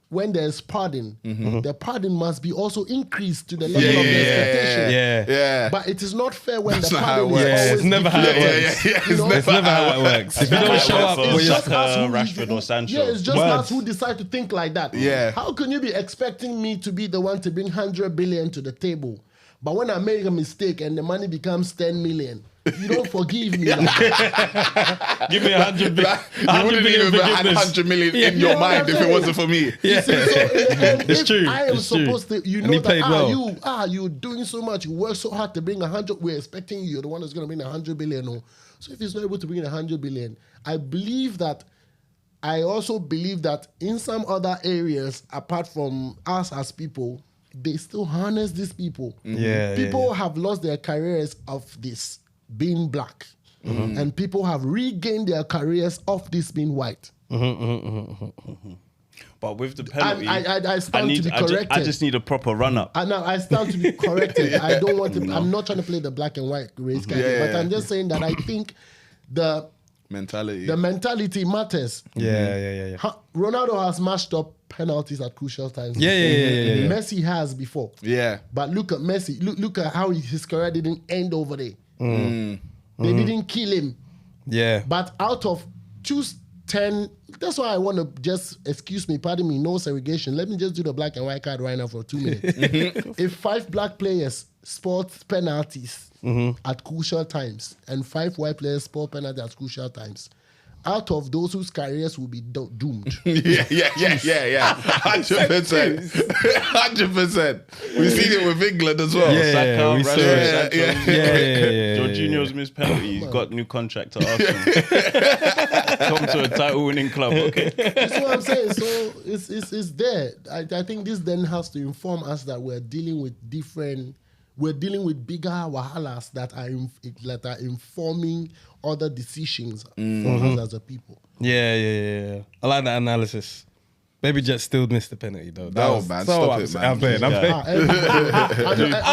when there's pardon, the pardon must be also increased to the level of the expectation. Yeah. But it is not fair when That's the not how pardon it is works. always It's never how it works. It's never how it works. If you don't show up, It's well, you're just Rashford or Sancho. Yeah, it's just us who decide to think like that. Yeah. How can you be expecting me to be the one to bring 100 billion to the table, but when I make a mistake and the money becomes 10 million, you don't forgive me? Give me 100 billion. You wouldn't even have had 100 million in your mind if it wasn't for me. Yeah. It's true. I am It's true. supposed to, you And know he that played well. you're doing so much, you work so hard to bring 100. We're expecting you're the one that's going to bring 100 billion. No. So if he's not able to bring 100 billion, I also believe that in some other areas, apart from us as people, they still harness these people. People have lost their careers of this being black, and people have regained their careers of this being white. But with the penalty, I stand to be corrected. I just need a proper run-up. I stand to be corrected. I don't want to. I'm not trying to play the black and white race guy, but I'm just saying that I think the mentality matters. Yeah. Ronaldo has mashed up penalties at crucial times. Yeah. Messi has before. Yeah. But look at Messi. Look at how his career didn't end over there. They didn't kill him. Yeah. But out of choose 10, that's why I want to just, excuse me, pardon me, no segregation. Let me just do the black and white card right now for 2 minutes. If 5 black players sport penalties at crucial times and 5 white players sport penalties at crucial times, out of those whose careers will be doomed. Yeah. 100%. 100%. We've seen it with England as well. Saka, we saw Rashford, it. Sancho. Yeah. Jorginho's missed penalty. He's got new contract to Arsenal. Come to a title-winning club. Okay. That's what I'm saying. So it's there. I think this then has to inform us that we're dealing with bigger wahalas that are informing other decisions for us as a people. Yeah. I like that analysis. Baby Jet still missed the penalty though. Man, stop it, man. I'm playing.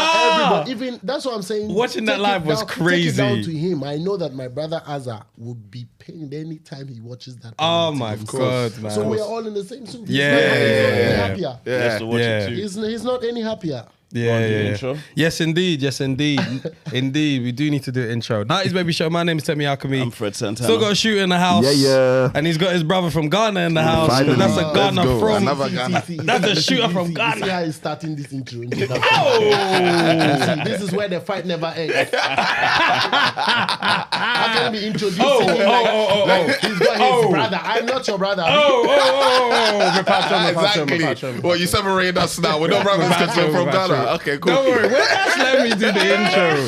Everybody, even that's what I'm saying. Watching that live was crazy. Take it down to him. I know that my brother Azza would be pained anytime he watches that. Oh my God, man. So we're all in the same suit. He He's has to watch it too. He's not any happier. Intro? Yes, indeed. Indeed. We do need to do an intro. That is Baby Show. My name is Temi Alchemy. I'm Fred Santana. Still got a shooter in the house. Yeah. And he's got his brother from Ghana in the house. Finally. That's a Ghana Let's go. from. Another Ghana. That's a shooter from See Ghana. how he's starting this intro. Oh! See, this is where the fight never ends. How can we introduce him like he's got his brother? I'm not your brother. Exactly. Well, you separated us now. We're not brothers because we're from Ghana. Okay, cool. Don't worry. Just let me do the intro.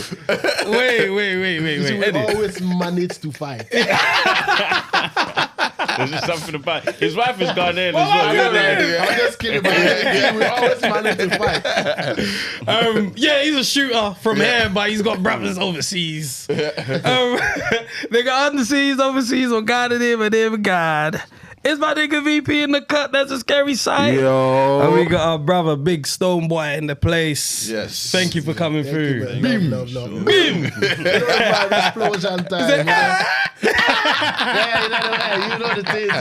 Wait. We always manage to fight. There's just something about his wife is Ghanaian as well. I'm just kidding, but we always manage to fight. He's a shooter from here, but he's got brothers overseas. They got overseas on God and him and him God. It's my nigga VP in the cut. That's a scary sight. Yo. And we got our brother Big Stonebwoy in the place. Yes. Thank you for coming through. Love. Bim. Explosion time. You know the things.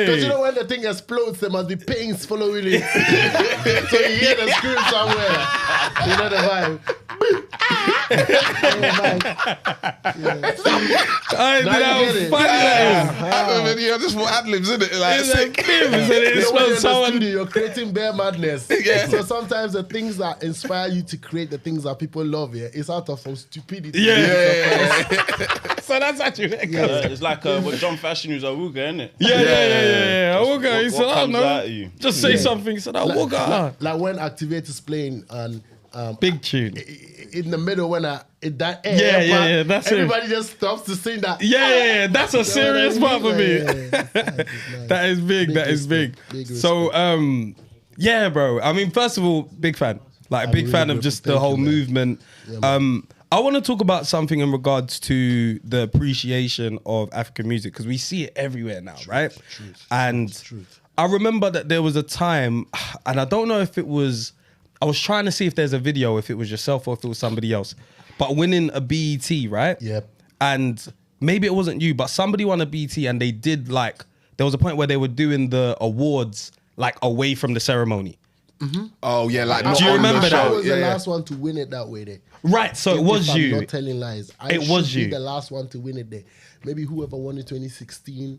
Because you know when the thing explodes, there must be pains following it. So you hear the scream somewhere. You know the vibe. You just for ad-libs, isn't it? Like, You're creating bare madness. So sometimes the things that inspire you to create the things that people love, it's out of some stupidity. So that's actually It's like when John Fashion was Awuga, isn't it? Yeah. Awuga. He said, What "Oh comes no, out of you?" just say something." He said, "Awuga." Like when Activate is playing and Big tune. in the middle when that part, that's it. everybody just stops to sing that. Yeah. That's a serious part for me. Nice. That is big. That is big. So, bro. I mean, first of all, big fan. Like, big fan of just the whole movement. I want to talk about something in regards to the appreciation of African music, because we see it everywhere now, right? Truth. I remember that there was a time, and I don't know if it was, I was trying to see if there's a video, if it was yourself or if it was somebody else, but winning a BET, right? Yep. And maybe it wasn't you, but somebody won a BET and they did like, there was a point where they were doing the awards like away from the ceremony. Mm-hmm. Oh yeah, like do you remember that? I was the last one to win it that way there. Right, so it was you. I'm not telling lies. It was you. The last one to win it there. Maybe whoever won it 2016,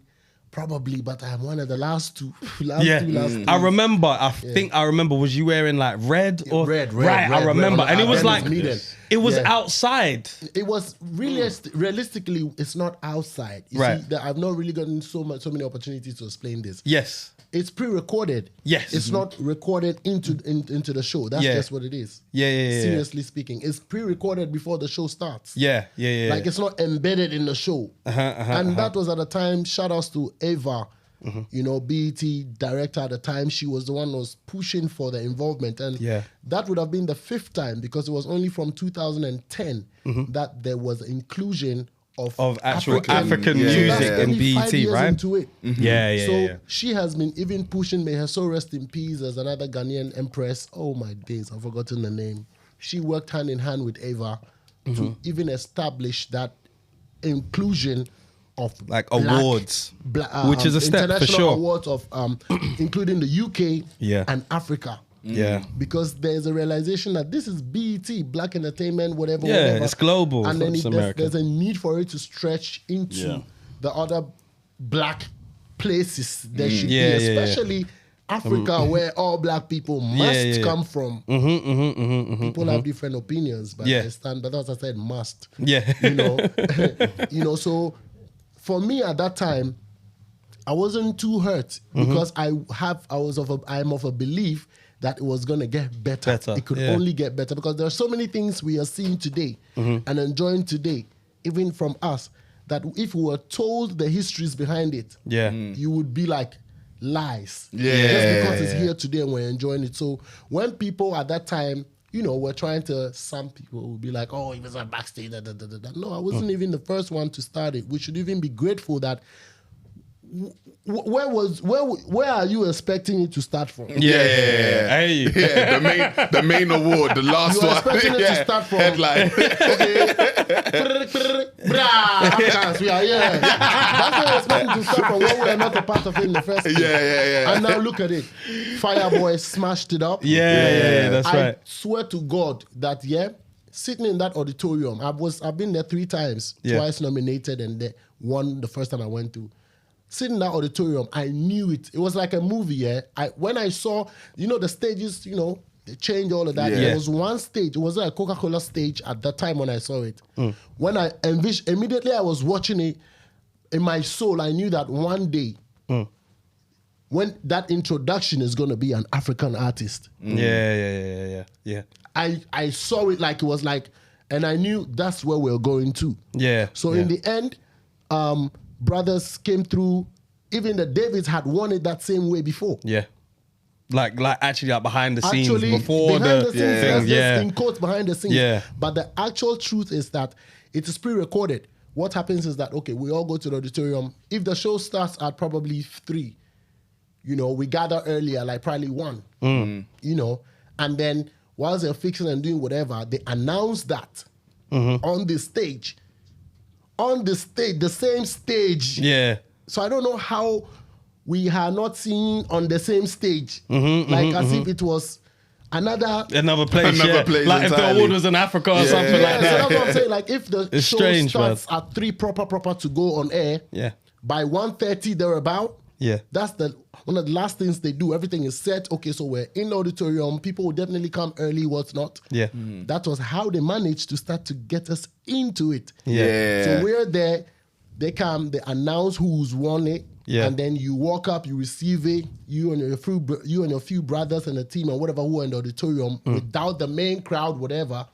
probably, but I'm one of the last two. I remember. I think I remember. Was you wearing like red or red? Right, I remember, and it was like it was outside. It was really realistically, it's not outside. You see, that I've not really gotten so many opportunities to explain this. Yes. It's pre-recorded. Yes. It's not recorded into the show. That's just what it is. Yeah. Seriously speaking, it's pre-recorded before the show starts. Yeah. Like it's not embedded in the show. And that was at the time, shout outs to Ava, you know, BET director at the time. She was the one who was pushing for the involvement. And that would have been the 5th time, because it was only from 2010 that there was inclusion of actual African music in BET, right? Into it. So she has been even pushing, may her soul rest in peace, as another Ghanaian empress. Oh my days, I've forgotten the name. She worked hand in hand with Ava to even establish that inclusion of like awards, which is a step for sure. Awards of including the UK and Africa. Yeah, because there's a realization that this is BET, Black Entertainment, whatever. It's global, and then there's a need for it to stretch into the other black places there should be, especially Africa, where all black people must come from. People have different opinions, but I stand. But as I said, must. You know, you know. So for me at that time, I wasn't too hurt because I'm of a belief that it was going to get better. It could only get better, because there are so many things we are seeing today and enjoying today, even from us, that if we were told the histories behind it, you would be like, lies. Just because it's here today and we're enjoying it. So when people at that time, you know, were trying to, some people would be like, oh, he was a backstage. No, I wasn't even the first one to start it. We should even be grateful that where are you expecting it to start from? Hey. The main award, the last one. You're expecting it to start from headline. Africans, we are here. That's what we're expecting to start from, when we're not a part of it in the first place. And now look at it. Fireboy smashed it up. That's right. I swear to God that sitting in that auditorium, I've been there 3 times, twice nominated and won the first time I went to. Sitting in that auditorium, I knew it. It was like a movie, when I saw, you know, the stages, you know, they changed all of that. There was one stage, it was a Coca-Cola stage at that time when I saw it. When I envisioned, immediately I was watching it, in my soul, I knew that one day, when that introduction is going to be an African artist. Yeah. I saw it like it was like, and I knew that's where we're going to. So in the end, brothers came through. Even the Davids had won it that same way before. Like actually like behind the scenes before the thing. In quotes, behind the scenes. But the actual truth is that it is pre-recorded. What happens is that, okay, we all go to the auditorium. If the show starts at probably 3, you know, we gather earlier, like probably 1, you know, and then whilst they're fixing and doing whatever, they announce that on the stage. On the stage, the same stage. So I don't know how we are not seen on the same stage. As if it was another place. Like if the award was in Africa or something like that. So that's what I'm saying. Like if the show starts at 3 proper to go on air, by 1:30 thereabout, that's one of the last things they do. Everything is set. Okay, so we're in the auditorium. People will definitely come early, what's not. That was how they managed to start to get us into it. So we're there. They come, they announce who's won it. And then you walk up, you receive it, you and your few brothers and the team and whatever who are in the auditorium, without the main crowd, whatever.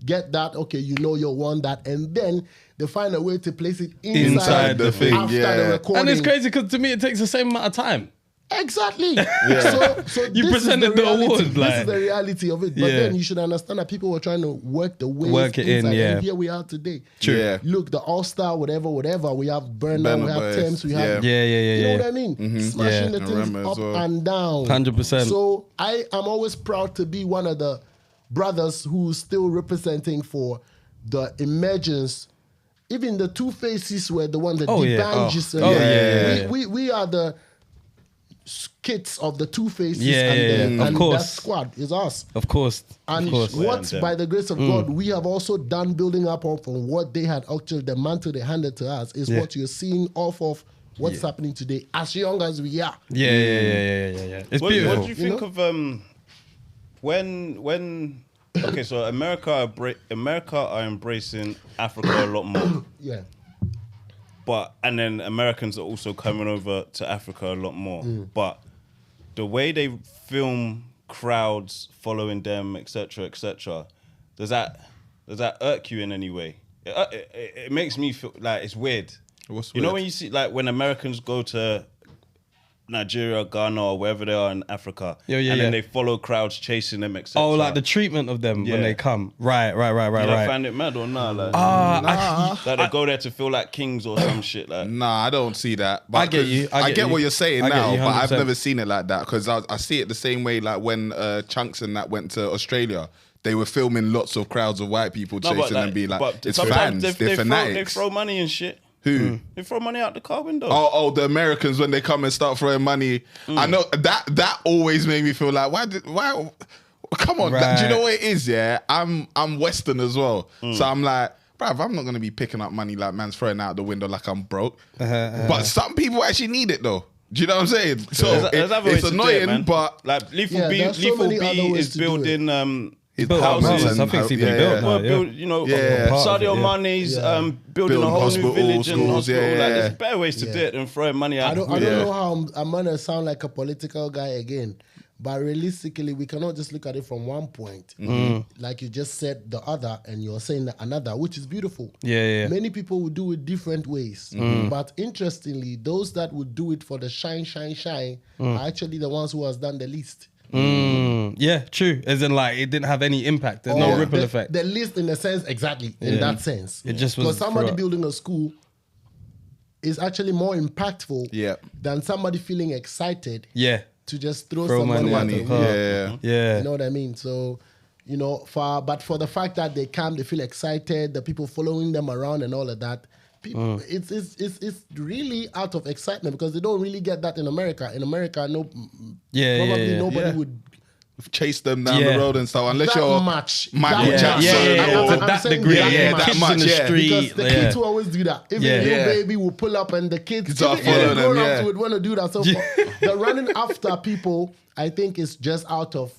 Get that, okay, you know you won that. And then they find a way to place it inside the thing. After the recording. And it's crazy because to me it takes the same amount of time. Exactly. So You this presented is the the reality. award, This like- is the reality of it. But then you should understand that people were trying to work the ways Work it in, inside, yeah. and here we are today. True. Yeah. Look, the All-Star, whatever. We have Burner, we have Boys. Thames, we have... Yeah. You know what I mean? Smashing the I things remember up as well. and down. 100%. So I am always proud to be one of the brothers who's still representing for the emergence. Even the Two Faces were the ones that D'banjis. We are the kids of the Two Faces. Of and course. that squad is us. Of course. And of course. what, by the grace of God, we have also done building up on what they had actually, the mantle they handed to us, is what you're seeing off of what's happening today, as young as we are. Yeah. It's beautiful. What do you think of when? Okay, so America are embracing Africa a lot more. Yeah. And then Americans are also coming over to Africa a lot more. But the way they film crowds following them, etc., does that irk you in any way? It makes me feel like it's weird. What's you know weird? when you see like when Americans go to Nigeria, Ghana, or wherever they are in Africa, and then they follow crowds chasing them, etc. Oh, like the treatment of them when they come. Right. You don't find it mad or not? Like, like they go there to feel like kings or some shit. Like, Nah, I don't see that. But I get you. I get you. what you're saying I get now, you, but I've 100%. never seen it like that because I see it the same way. Like when Chunks and that went to Australia, they were filming lots of crowds of white people chasing and be like, but it's sometimes fans, they they're throw fanatics. money and shit. Who? They throw money out the car window. Oh, the Americans when they come and start throwing money. I know that always made me feel like why? Come on, do you know what it is? Yeah, I'm Western as well, so I'm like, bruv, I'm not gonna be picking up money like man's throwing out the window like I'm broke. But some people actually need it though. Do you know what I'm saying? So There's other ways it's to do it, annoying, man. but like Lethal Yeah, B, there's so Lethal many other B ways is to do it. building it's built houses houses. and I think it's even built now. Well, Yeah. build, you know, Yeah. Sadio Part of it, Mane's building Building a whole hospital, new village and schools, hospital. yeah. Like, there's better ways to do it than throwing money out. I don't know how I'm gonna sound like a political guy again, but realistically, we cannot just look at it from one point. Like you just said the other, and you're saying another, which is beautiful. Yeah. Many people would do it different ways, but interestingly, those that would do it for the shine are actually the ones who has done the least. Yeah, true. As in, like, it didn't have any impact. There's no ripple effect. The least in the sense, exactly, in that sense. It just was because somebody for- building a school is actually more impactful than somebody feeling excited Yeah. to just throw Throw some money at money. the wall. Yeah. You know what I mean? So, you know, but for the fact that they come, they feel excited, the people following them around and all of that, people, it's really out of excitement because they don't really get that in America. In America, probably nobody would chase them down the road and stuff unless that you're much. Michael That Jackson. much. To I'm that saying degree, that much. kids much, in the yeah. street. Because the kids will always do that. Even Yeah. Lil Yeah. Baby will pull up and the kids Start even following them, grown-ups yeah. would want to do that. So the running after people, I think it's just out of,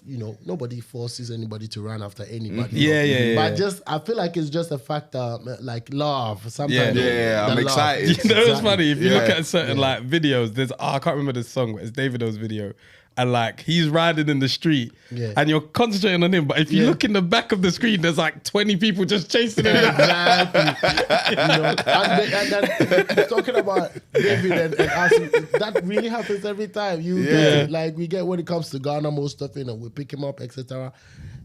nobody forces anybody to run after anybody. Yeah. But just, I feel like it's just a factor, like love. Sometimes Yeah, the I'm love. excited. You know what's funny? If you look Yeah. at certain like videos, there's I can't remember the song, but it's Davido's video. And like he's riding in the street and you're concentrating on him. But if you look in the back of the screen, there's like 20 people just chasing him. Exactly. And then talking about David and us, that really happens every time. We get when it comes to Ghana, most of we pick him up, etc.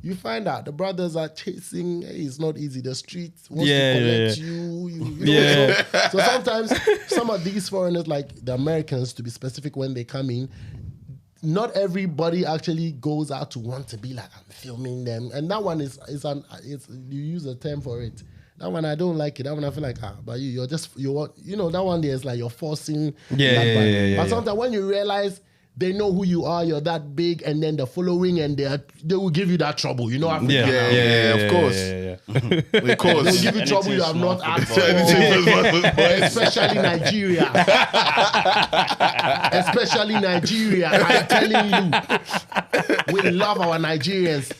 You find out the brothers are chasing. Hey, it's not easy. The streets wants to collect you. You know, so sometimes some of these foreigners, like the Americans, to be specific, when they come in, not everybody actually goes out to want to be like, I'm filming them. And that one is you use a term for it. That one I don't like it. That one I feel like, but that one there is like you're forcing. But sometimes when you realize they know who you are, you're that big, and then the following, and they will give you that trouble. You know, Africa. Of course. Of course. They'll give you trouble you have not asked for. Anything Especially Nigeria. Especially Nigeria. I'm telling you. We love our Nigerians.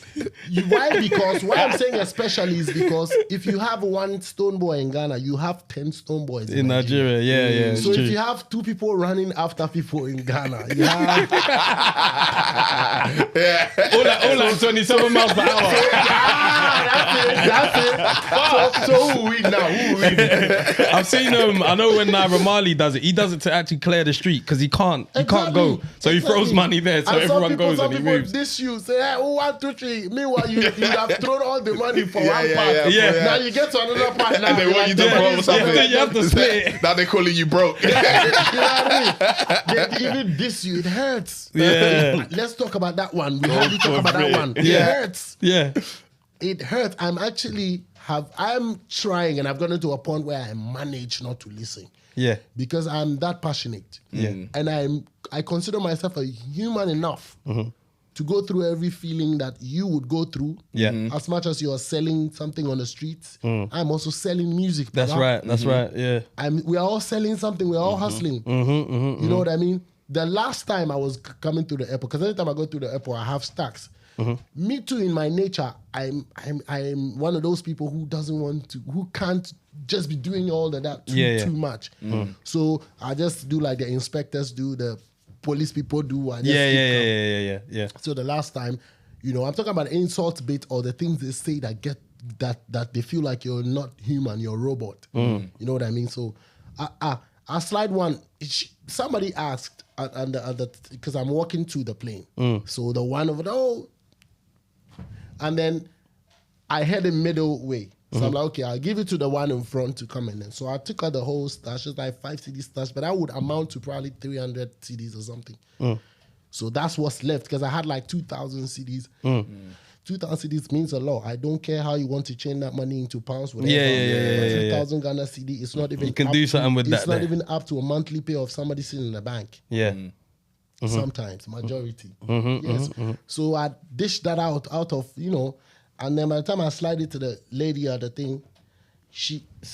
Why? Because why I'm saying especially is because if you have one Stonebwoy in Ghana, you have 10 Stonebwoys in Nigeria. Yeah. So if you have 2 people running after people in Ghana, you have all like 27 miles per hour. That's it. So who win now? Who win? I've seen him. I know when Naira Marley does it, he does it to actually clear the street because he can't go. So he throws money there, so everyone goes and he moves. This you say, hey, 1, 2, 3. Meanwhile, you have thrown all the money for one part. Now you get to another part now. And they want you to borrow something. You have to split it. Now they're calling you broke. You know what I mean? They even diss you. It hurts. Yeah. Let's talk about that one. We hardly talk about that one. It hurts. Yeah. It hurts. I'm trying, and I've gotten to a point where I manage not to listen. Yeah. Because I'm that passionate. Yeah. And I consider myself a human enough to go through every feeling that you would go through. Yeah. As much as you're selling something on the streets, I'm also selling music. That's right. That's right. Yeah. We are all selling something. We're all hustling. You know what I mean? The last time I was coming through the airport, because anytime I go through the airport, I have stacks. Me too, in my nature, I'm one of those people who can't just be doing all of that too much. So I just do like the inspectors do, the police people do. Yeah. So the last time, I'm talking about insult bit or the things they say that get that they feel like you're not human, you're a robot. You know what I mean? So I slide one. Somebody asked, because I'm walking to the plane. So the one over there, and then I had a middle way. So I'm like, okay, I'll give it to the one in front to come in. And so I took out the whole stash, it's like 5 CD stash, but that would amount to probably 300 CDs or something. So that's what's left, because I had like 2,000 CDs. 2,000 CDs means a lot. I don't care how you want to change that money into pounds. Whatever. 2,000 Ghana CD, it's not even. You can do something with that. It's not even up to a monthly pay of somebody sitting in the bank. Yeah. Sometimes, majority. Yes. So I dished that out of, and then by the time I slide it to the lady or the thing,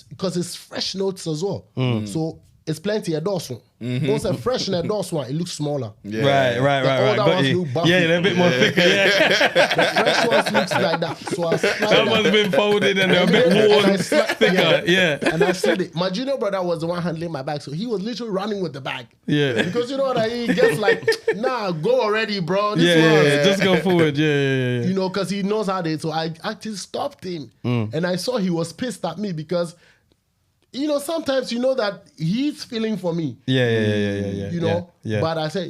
because it's fresh notes as well. So it's plenty of dorsal. Once a fresh and a dorsal one, it looks smaller. Right. Ones look buffy. Yeah, they're a bit more thicker. Yeah. The fresh ones looks like that. So I slide That one's been folded and they're a bit worn, thicker. Yeah. And I said it. My junior brother was the one handling my bag, so he was literally running with the bag. Yeah. Because you know what I mean? He gets like, nah, go already, bro. Yeah, just go forward. Yeah. Because he knows how they. So I actually stopped him, and I saw he was pissed at me because. Sometimes that he's feeling for me. Yeah. But I said,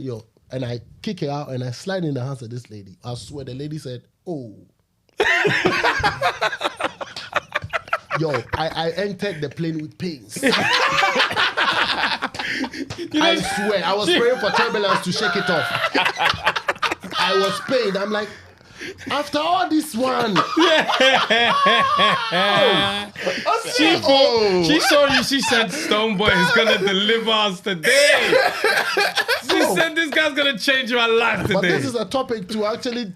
and I kick it out and I slide in the hands of this lady. I swear the lady said, oh. I entered the plane with pains. I swear, I was praying for turbulence to shake it off. I was pained. I'm like, after all this one. She saw you. She said, Stonebwoy is going to deliver us today. She said, this guy's going to change my life today. But this is a topic to actually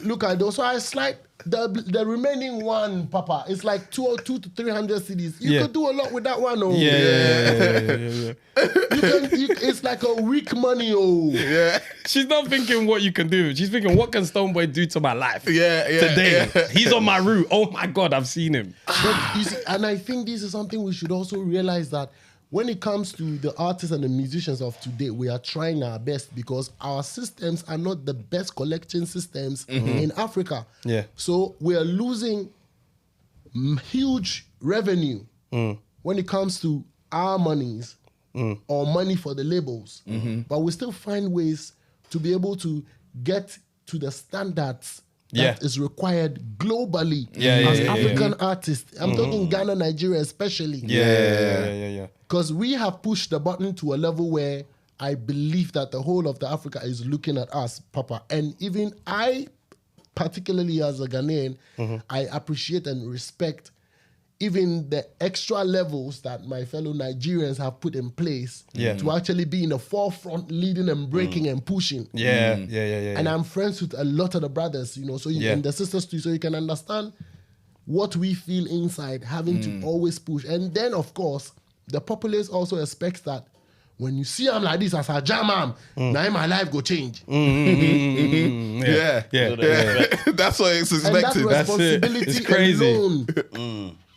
look at. Those. So I slide the remaining one, Papa. It's like 200 to 300 CDs. You could do a lot with that one. Yeah. It's like a weak money. Yeah. She's not thinking what you can do. She's thinking, what can Stonebwoy do to my life? Today. Yeah. He's on my route. Oh my God, I've seen him. But you see, and I think this is something we should also realize, that when it comes to the artists and the musicians of today, we are trying our best because our systems are not the best collection systems in Africa. Yeah. So we are losing huge revenue when it comes to our monies or money for the labels. But we still find ways to be able to get to the standards that is required globally as African artists. I'm talking Ghana, Nigeria especially. Yeah. Because we have pushed the button to a level where I believe that the whole of the Africa is looking at us, Papa. And even I, particularly as a Ghanaian, I appreciate and respect even the extra levels that my fellow Nigerians have put in place to actually be in the forefront, leading and breaking and pushing. And I'm friends with a lot of the brothers, and the sisters too, so you can understand what we feel inside, having to always push. And then, of course, the populace also expects that when you see him like this as a jam now my life go change. Yeah. That's what it's expected. And that responsibility It's crazy. alone,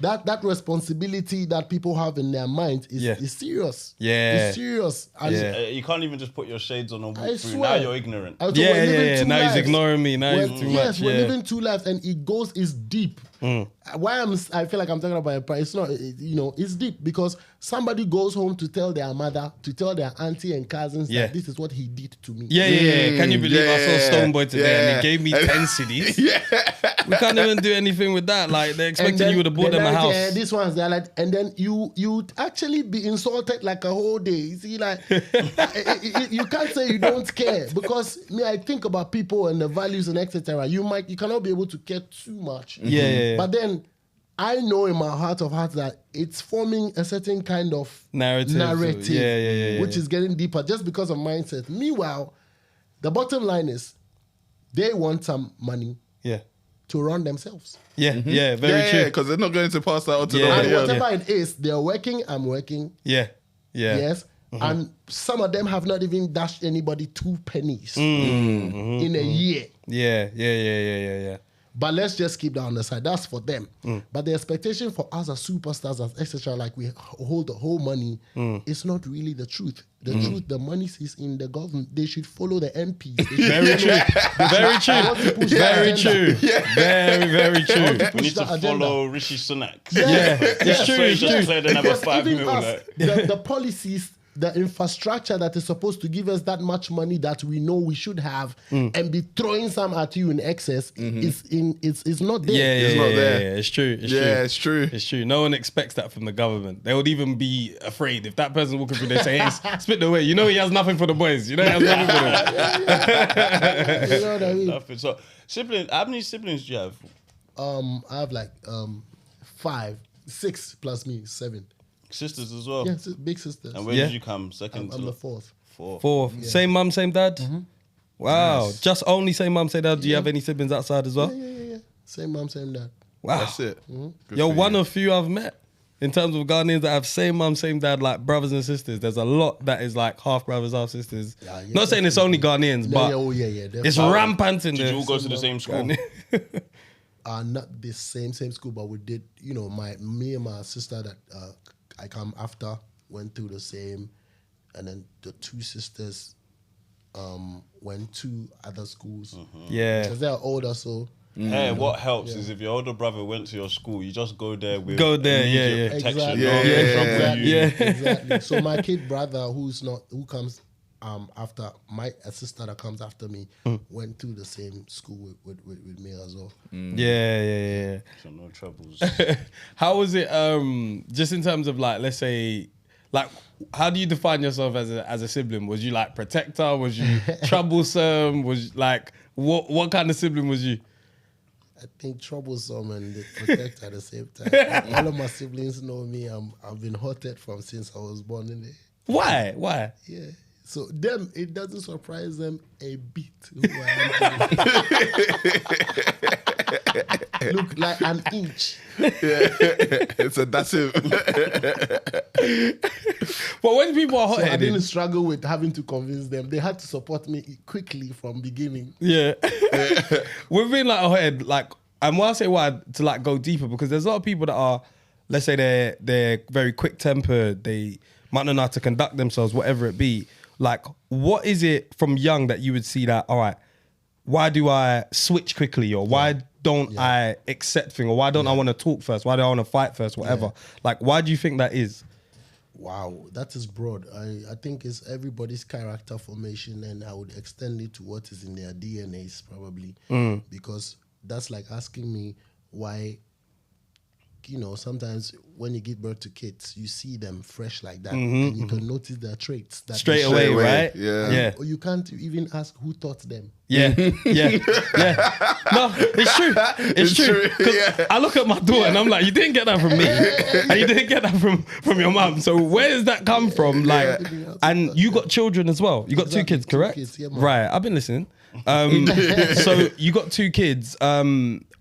that responsibility that people have in their mind is serious. Yeah. It's serious. And You can't even just put your shades on and walk I through. swear. Now you're ignorant. So we're living two Now lives. he's ignoring me. Now We're- he's too yes, much. we're Yeah. living two lives, and it's deep. Why I feel like I'm talking about a price. It's not, it's deep because somebody goes home to tell their mother, to tell their auntie and cousins that this is what he did to me. Yeah. Can you believe I saw Stonebwoy today and he gave me 10 CDs? We can't even do anything with that. Like, they're expecting you would have bought them a house. This one's they're like, and then you actually be insulted like a whole day. You see, like you can't say you don't care because I think about people and the values and etc. You cannot be able to care too much. Yeah. But then I know in my heart of hearts that it's forming a certain kind of Narrative. Yeah. which is getting deeper just because of mindset. Meanwhile, the bottom line is they want some money Yeah. to run themselves. Very true. because they're not going to pass that on to Yeah. nobody And else. whatever it is, they're working, I'm working. Yeah. Yes. And some of them have not even dashed anybody 2 pennies in a year. Yeah. But let's just keep that on the side. That's for them. But the expectation for us as superstars, as etc., like we hold the whole money, is not really the truth. The truth, the money is in the government. They should follow the MPs. Very true. Very true. Very true. Very true. We need to follow Rishi Sunak. It's true. It's true. Declared another Because 5 even mil. us, the policies, the infrastructure that is supposed to give us that much money that we know we should have and be throwing some at you in excess is not there. It's not there. It's true. It's true. It's true. No one expects that from the government. They would even be afraid if that person walking through. They say, "Hey, spit the way." You know he has nothing for the boys. You know he has nothing for them. You know what I mean? Nothing. So, how many siblings do you have? I have like 5, 6 plus me, 7. Sisters as well? Yeah, big sisters. And where did you come? Second I'm to the 4th. Fourth. Same mum, same dad. Wow. Nice. Just only same mum, same dad. Do you have any siblings outside as well? Yeah. Same mom, same dad. Wow. That's it. Good You're for one you. of few I've met in terms of Ghanaians that have same mum, same dad, like brothers and sisters. There's a lot that is like half brothers, half sisters. Yeah, Not saying it's only Ghanaians, but definitely. it's rampant in Did there. you all go to the same school? Not the same school, but we did. Me and my sister that I come after went through the same, and then the 2 sisters went to other schools. Yeah. Because they're older, so Hey, what helps is if your older brother went to your school, you just go there with yeah. protection. exactly. No one can trouble you. Exactly. So my kid brother, who comes after my sister that comes after me, went to the same school with me as well. Yeah. So no troubles. How was it? Just in terms of like, let's say, like, how do you define yourself as a sibling? Was you like protector? Was you troublesome? Was you, like what kind of sibling was you? I think troublesome and the protect at the same time. All of my siblings know me. I've been hotted from since I was born in there. Why? Yeah. So them, it doesn't surprise them a bit. Who I am. Look like an inch. That's it. But when people are So I hot-headed, didn't struggle with having to convince them. They had to support me quickly from beginning. yeah, we've been like hot-headed, like, and why I say why to like go deeper, because there's a lot of people that are, let's say they're very quick-tempered, they might not know how to conduct themselves, whatever it be. Like, what is it from young that you would see that, all right, why do I switch quickly, or why don't I accept things, or why don't I want to talk first, why do I want to fight first, whatever? Like, why do you think that is? Wow, that is broad. I think it's everybody's character formation, and I would extend it to what is in their DNAs probably, because that's like asking me why. Sometimes when you give birth to kids, you see them fresh like that, and you can notice their traits that Straight they away, show. right? Yeah. Or you can't even ask who taught them. Yeah. No, it's true. It's true. 'Cause I look at my daughter and I'm like, you didn't get that from me, and you didn't get that from your mum. So where does that come from? Like, and you got children as well. You got Exactly, 2 kids, 2 correct? kids, yeah, man. Right. I've been listening. So you got 2 kids.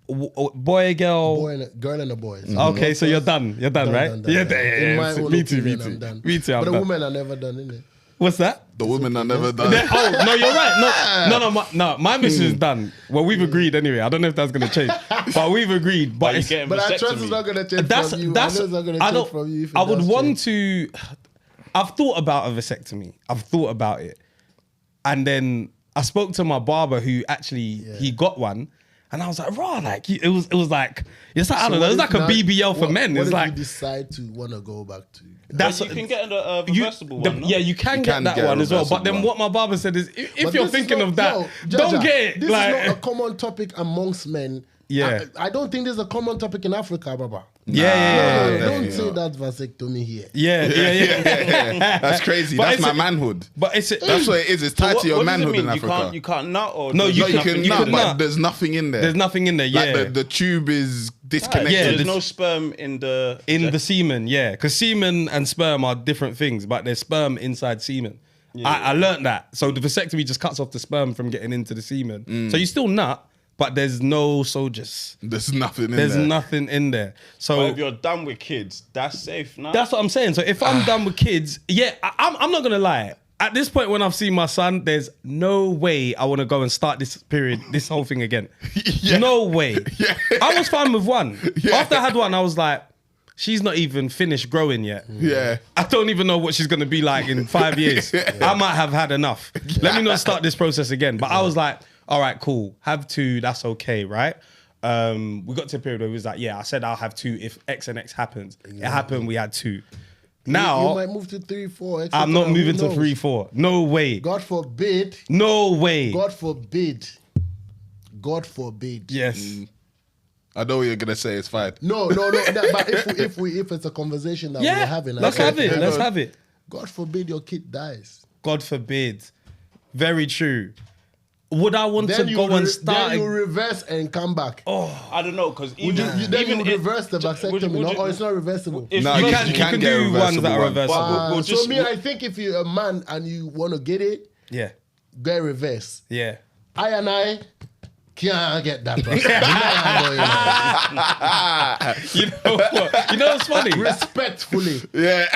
boy, girl. Girl and a boy. Okay, so you're done. You're done, right? Done. In my own Me too. opinion, I'm done. Me too. I'm But the done. women are never done, innit? What's that? The women are never done. Oh no, you're right. No. My mission is done. Well, we've agreed anyway. I don't know if that's gonna change, but we've agreed. But it's, But I trust it's not gonna change from you. I know it's not gonna change from you. I would want to. I've thought about a vasectomy. I've thought about it, and then I spoke to my barber who actually he got one. And I was like, raw, like it was like it's like I don't know, it's like a BBL for men. It's like you decide to want to go back to. That's you can get a reversible one. No? Yeah, you can get that one as well. But then what my barber said is, if you're thinking of that, don't get it. This like, is not a common topic amongst men. Yeah, I don't think there's a common topic in Africa, Baba. Yeah. Don't say that vasectomy here. Yeah. That's crazy. But that's my manhood. But That's what it is. It's tied to your manhood in Africa. You can't nut or no, you can nut, but there's nothing in there. There's nothing in there. Yeah, like the tube is disconnected. Yeah, there's no sperm in the semen. Yeah, because semen and sperm are different things, but there's sperm inside semen. I learned that. So the vasectomy just cuts off the sperm from getting into the semen. So you still nut. But there's no soldiers. There's nothing in there. There's nothing in there. So but if you're done with kids, that's safe now. That's what I'm saying. So if I'm done with kids, I'm not gonna lie. At this point, when I've seen my son, there's no way I want to go and start this whole thing again. No way. I was fine with one. After I had one, I was like, she's not even finished growing yet. Yeah. I don't even know what she's gonna be like in 5 years. I might have had enough. Let me not start this process again. But I was like, all right, cool. Have 2, that's okay, right? We got to a period where it was like, I said I'll have 2 if X and X happens. It happened, we had 2. Now you might move to 3, 4. I'm not moving to 3, 4. No way. God forbid. No way. God forbid. God forbid. Yes. I know what you're gonna say. It's fine. No. But if it's a conversation that we're having, let's have it. God forbid your kid dies. God forbid. Very true. Would I want to go and start? Then you reverse and come back. Oh, I don't know, because you reverse the vasectomy, or it's not reversible. No, you can do ones that are reversible. So I think if you're a man and you want to get it, get reverse. Yeah. I can't get that. You know what? You know what's funny? Respectfully. Yeah.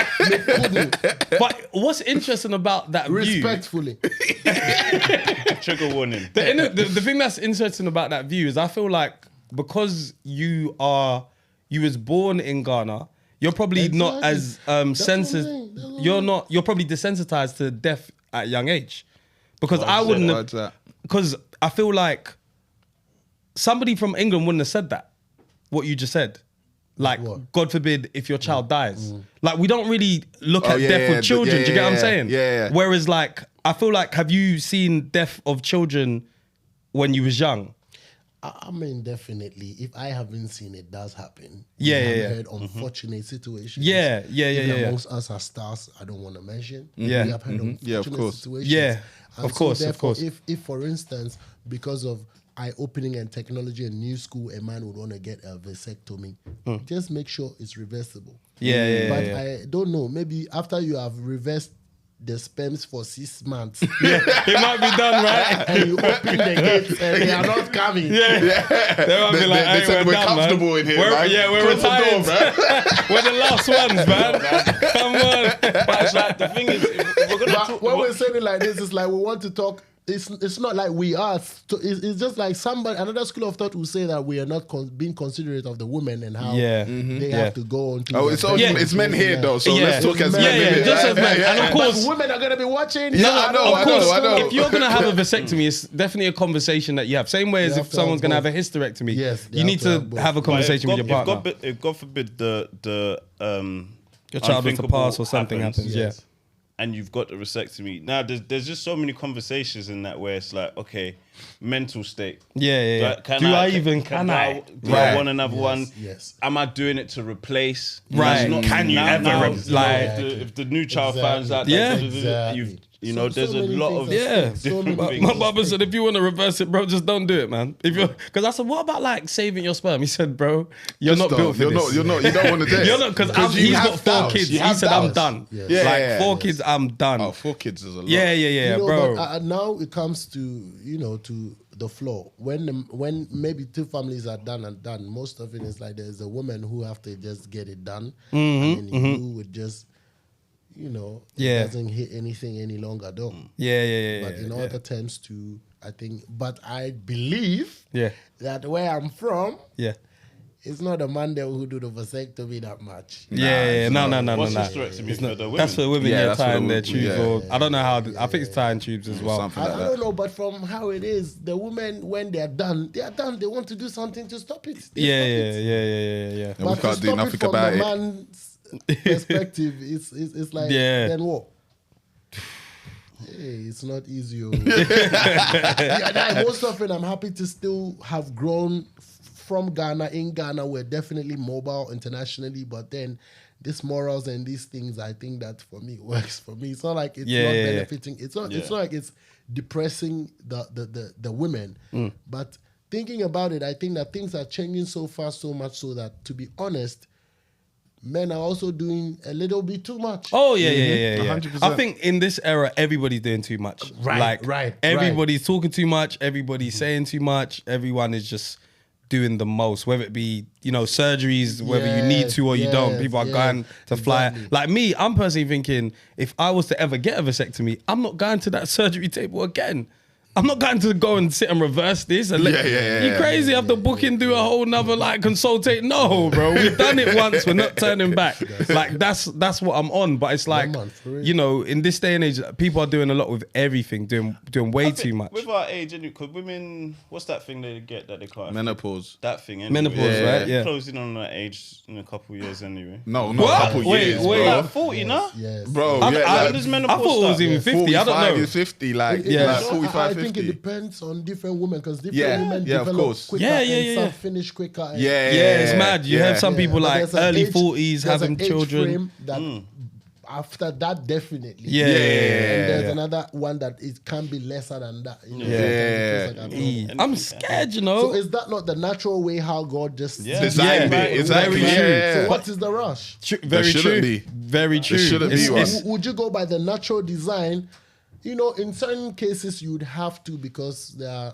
But what's interesting about that view? Respectfully. Trigger warning. The thing that's interesting about that view is I feel like because you was born in Ghana, you're probably not as sensitive. You're probably desensitized to death at a young age. Because I wouldn't. Because I feel like somebody from England wouldn't have said that. What you just said. Like, God forbid if your child dies. Like, we don't really look at death with children. Do you get what I'm saying? Yeah. Whereas, like, I feel like, have you seen death of children when you was young? I mean, definitely. If I haven't seen it, does happen. Yeah. Heard unfortunate situations. Yeah. Amongst us as stars, I don't want to mention. Yeah. We have heard unfortunate situations. Yeah, and of course. If, for instance, because of eye-opening and technology and new school, a man would want to get a vasectomy, just make sure it's reversible. Yeah. But I don't know. Maybe after you have reversed the sperms for 6 months. It might be done, right? And you open the gates and they are not coming. They might be like, they said we're done, comfortable man. in here, man. We're retired. We're the last ones, man. Come on. But it's like, the thing is, if we're gonna talk, when we're saying it like this, it's like we want to talk. It's not like we are. It's just like another school of thought will say that we are not being considerate of the women and how they have to go on to. It's men here though, so let's talk as men. Just as men. And of course, women are gonna be watching. I know. If you're gonna have a vasectomy, it's definitely a conversation that you have. Same way as if someone's gonna have a hysterectomy. Yes, you need to have a conversation with your partner. If God forbid your child was to pass or something happens. And you've got the vasectomy. Now, there's just so many conversations in that where it's like, okay, mental state. Yeah. Do I want another one? Yes. Am I doing it to replace? Right. Can you ever like if the new child finds out? You know, there's a lot of different My things. barber said, if you want to reverse it, bro, just don't do it, man. Because I said, what about like saving your sperm? He said, bro, you're not built for this. You don't want to do it. You're not, because he's got 4 kids. He said, I'm done. Yeah. 4 kids, I'm done. Oh, 4 kids is a lot. Yeah, bro. But, now it comes to, to the floor. When maybe 2 families are done, most of it is like there's a woman who have to just get it done. And then you would just, it doesn't hit anything any longer, though. Yeah. But in other terms too, I think, but I believe Yeah. that where I'm from, Yeah. it's not a man there who do the vasectomy that much. No. What's hysterectomy for the women? That's for women, that's for tying the their women, tubes. Or I don't know how. I think it's tying tubes as well. Something I like that. don't know, but from how it is, the women, when they're done. They want to do something to stop it. They stop it. Yeah. And we But can't to do stop nothing from about the it. man's perspective, it's like, then what? Hey, it's not easy. Most often, I'm happy to still have grown from Ghana. In Ghana, we're definitely mobile internationally, but then these morals and these things, I think that for me works for me. It's not like it's not benefiting. It's not. It's not like it's depressing the women. But thinking about it, I think that things are changing so fast, so much so that, to be honest, men are also doing a little bit too much. Oh yeah. 100%. I think in this era, everybody's doing too much. Right. Everybody's talking too much. Everybody's saying too much. Everyone is just doing the most, whether it be surgeries, whether you need to or you don't. People are going to fly. Like me, I'm personally thinking, if I was to ever get a vasectomy, I'm not going to that surgery table again. I'm not going to go and sit and reverse this. And you crazy? Have to book in, do a whole nother consultate? No, bro. We've done it once. We're not turning back. Like that's what I'm on. But it's like, in this day and age, people are doing a lot with everything, doing way too much. With our age, because women, what's that thing they get that they can't? Menopause. That thing. Anyway. Menopause, right? Yeah. Closing on that age in a couple of years anyway. No, What? a couple Wait, years. wait. bro. Like 40, no? Yes. Bro, When yeah, does I menopause thought it was start? even 50. I don't 45 know. to 50, like Yeah. 45, I think 50. it depends on different women, because different women of develop course. quicker and some finish quicker. And Yeah, It's mad. You have some people but like there's an early age- 40s there's having an age children. frame that after that, definitely. Yeah. And there's another one that it can be lesser than that. I'm scared, So is that not the natural way how God just Designed it. Exactly. Very true. So what is the rush? Very shouldn't true. be. Very true. shouldn't be one. Would you go by the natural design? In certain cases you'd have to, because there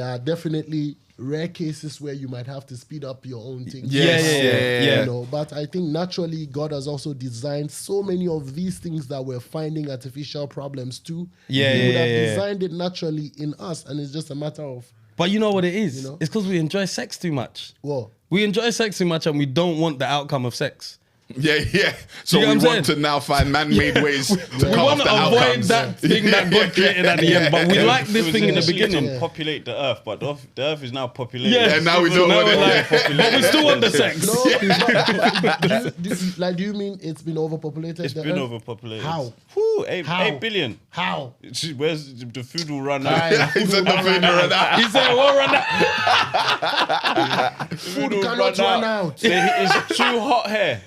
are definitely rare cases where you might have to speed up your own thing. Yeah. But I think naturally God has also designed so many of these things that we're finding artificial problems too. He would have designed it naturally in us, and it's just a matter of. But you know what it is? It's because we enjoy sex too much. Well, We enjoy sex too much and we don't want the outcome of sex. Yeah. So You know we what I'm want to now find man-made ways to We cut off want to the avoid outcomes. that thing that God created at the end, but we like this thing in the beginning. To populate the earth, but the earth is now populated. Yeah, now we don't want it. But we still want the sex. no, it's not, do you mean it's been overpopulated? It's been overpopulated. How? Whew, How? 8 billion. How? Where's the food will run out? He said the food run out. He said, "What run out?" Food cannot run out. It's too hot here.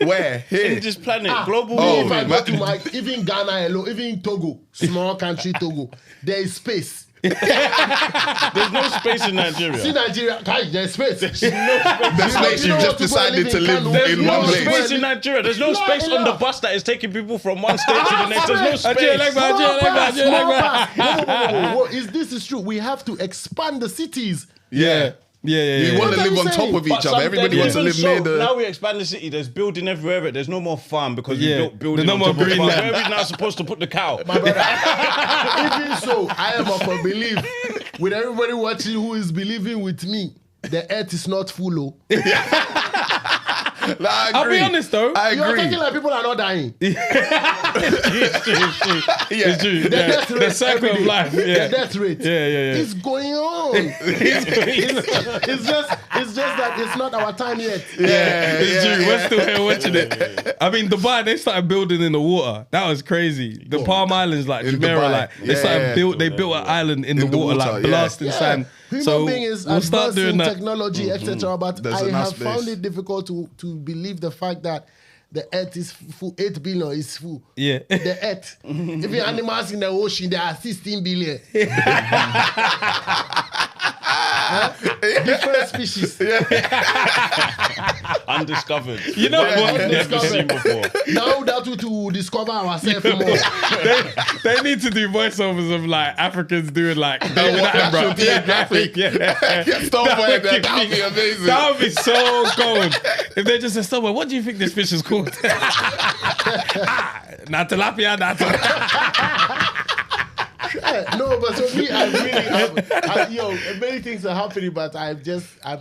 Where? Here. In this planet, global Oh, If I warming. go to even Ghana alone, even Togo, small country Togo, there is space. There's no space in Nigeria. See Nigeria, guys, there's space. The space you just decided to live in no one space place. in Nigeria. There's no Not space on the enough. bus that is taking people from one state to the next. There's no space. This is true. We have to expand the cities. Yeah. You want to What are live you on top saying? of each other. Everybody wants to live near the. Now we expand the city. There's building everywhere, but there's no more farm because we Yeah. built building There's no on more top of green farm. land. Where are we now supposed to put the cow? My brother. Even so, I am of a belief with everybody watching who is believing with me. The earth is not full. Oh. Like, I I'll agree. be honest though. I You're agree. talking like people are not dying. It's true. The death rate The cycle of every day. life. The Yeah. death rate. Yeah. It's going on. it's just that it's not our time yet. It's true. We're still here watching it. I mean, Dubai, they started building in the water. That was crazy. The Palm Islands, like In Jumeirah, Dubai. like they started they built an island in the water, like blasting sand. Human So being is we'll start advanced doing in that. technology, etc. But There's I enough have found space. it difficult to believe the fact that the earth is full, 8 billion is full. Yeah. The earth. If the animals in the ocean, there are 16 billion. Different species. Undiscovered. You know what? Never seen before. Now that we to discover ourselves more. They need to do voiceovers of like Africans doing like graphic. Stonebwoy, that would be amazing. That would be so gold. If they just said, Stonebwoy, what do you think this fish is called? Not tilapia, not tilapia. No, but so me, I really, many things are happening, but